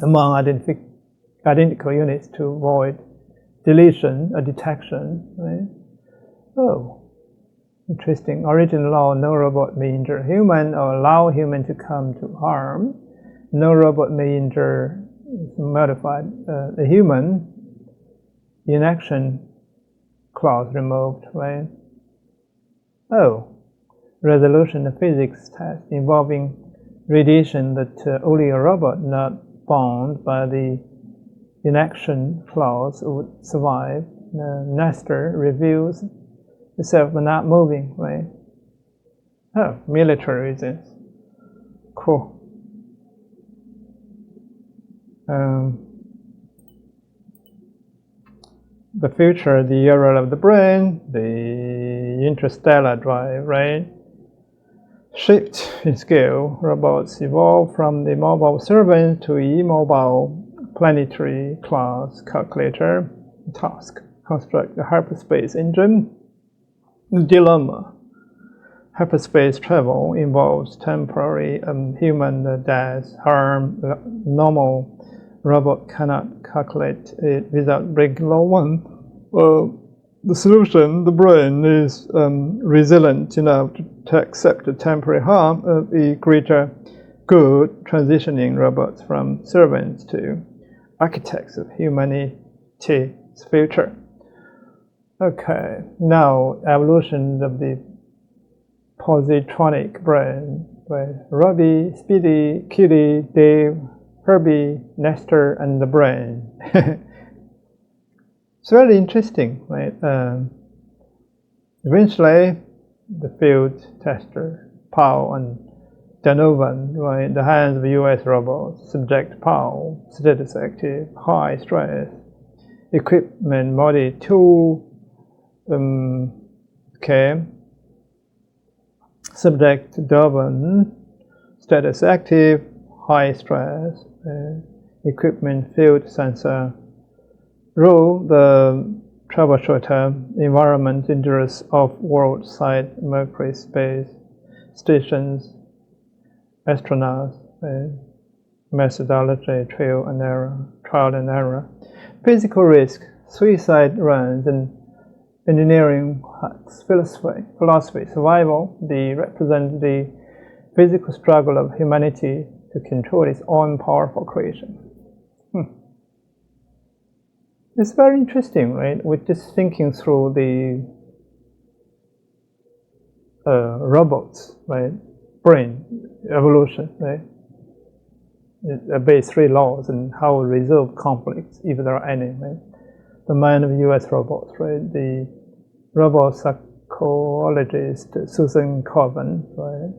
among identical units to avoid deletion or detection. Right? Oh, interesting. Original law: no robot may injure human or allow human to come to harm. No robot may injure modified a human. Inaction clause removed. Right? Oh, resolution of physics test involving radiation that only a robot not bound by the inaction clause would survive. Nestor reveals itself but not moving, right? Oh, military reasons. Cool. The future, the era of the brain, the interstellar drive, right? Shift in scale, robots evolve from the mobile servant to immobile planetary class calculator. Task: construct a hyperspace engine. Dilemma: hyperspace travel involves temporary human death, harm. Normal robot cannot calculate it without breaking law 1. The solution: the brain is resilient enough to accept the temporary harm of a greater good, transitioning robots from servants to architects of humanity's future. Okay, now evolution of the positronic brain. Right? Robbie, Speedy, Kitty, Dave, Herbie, Nestor, and the brain. It's very interesting, right? Eventually, the field tester, Powell and Donovan, right, in the hands of U.S. robots, subject Powell, status active, high stress, equipment, body 2, okay. Subject Donovan, status active, high stress, equipment, field sensor. Rule: the troubleshooter, environment dangerous off-world site, Mercury space stations, astronauts, methodology, trial and error, physical risk, suicide runs, and engineering hacks, philosophy, survival. They represent the physical struggle of humanity to control its own powerful creation. It's very interesting, right? We're just thinking through the robots, right? Brain evolution, right? Base 3 laws and how we resolve conflicts, if there are any, right? The mind of U.S. robots, right? The robot psychologist Susan Corbin, right?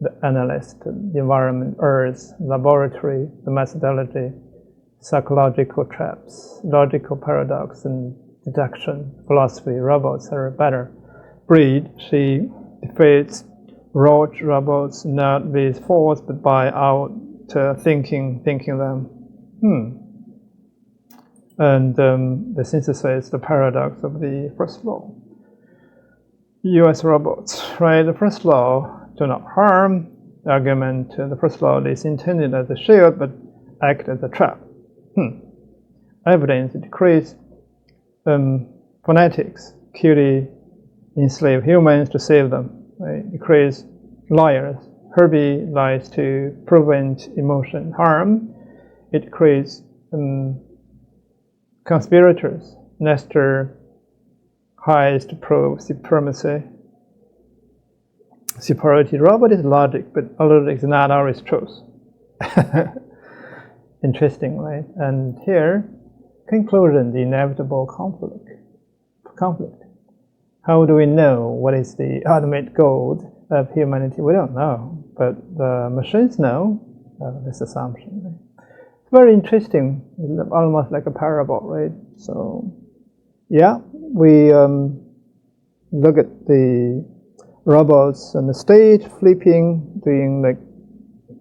The analyst, the environment, Earth, laboratory, the methodology, psychological traps, logical paradox, and deduction, philosophy. Robots are a better breed. She defeats roach robots not with force but by out thinking them. And the synthesis, the paradox of the first law. U.S. robots, right? The first law: do not harm. The argument: the first law is intended as a shield but act as a trap. Evidence: decrease phonetics. Cutie enslave humans to save them. Right? Decrease liars. Herbie likes to prevent emotion harm. It creates conspirators. Nestor hides to prove supremacy. Superiority. Robot is logic, but logic is not always truth. Interesting, right? And here, conclusion, the inevitable conflict. How do we know what is the ultimate goal of humanity? We don't know, but the machines know. This assumption. Right? It's very interesting, almost like a parable, right? So, yeah, we look at the robots on the stage flipping, doing like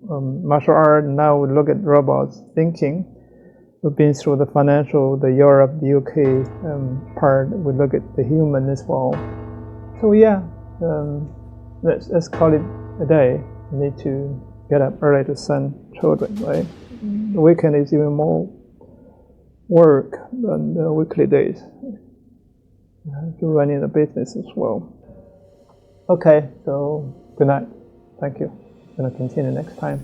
martial art. Now we look at robots thinking. We've been through the financial, the Europe, the UK part. We look at the human as well. So yeah, let's call it a day. We need to get up early to send children, right? The weekend is even more work than the weekly days. To running the business as well. Okay, so good night. Thank you. I'm going to continue next time.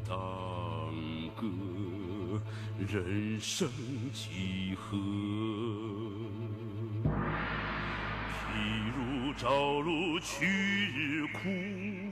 当歌，人生几何？譬如朝露去日苦。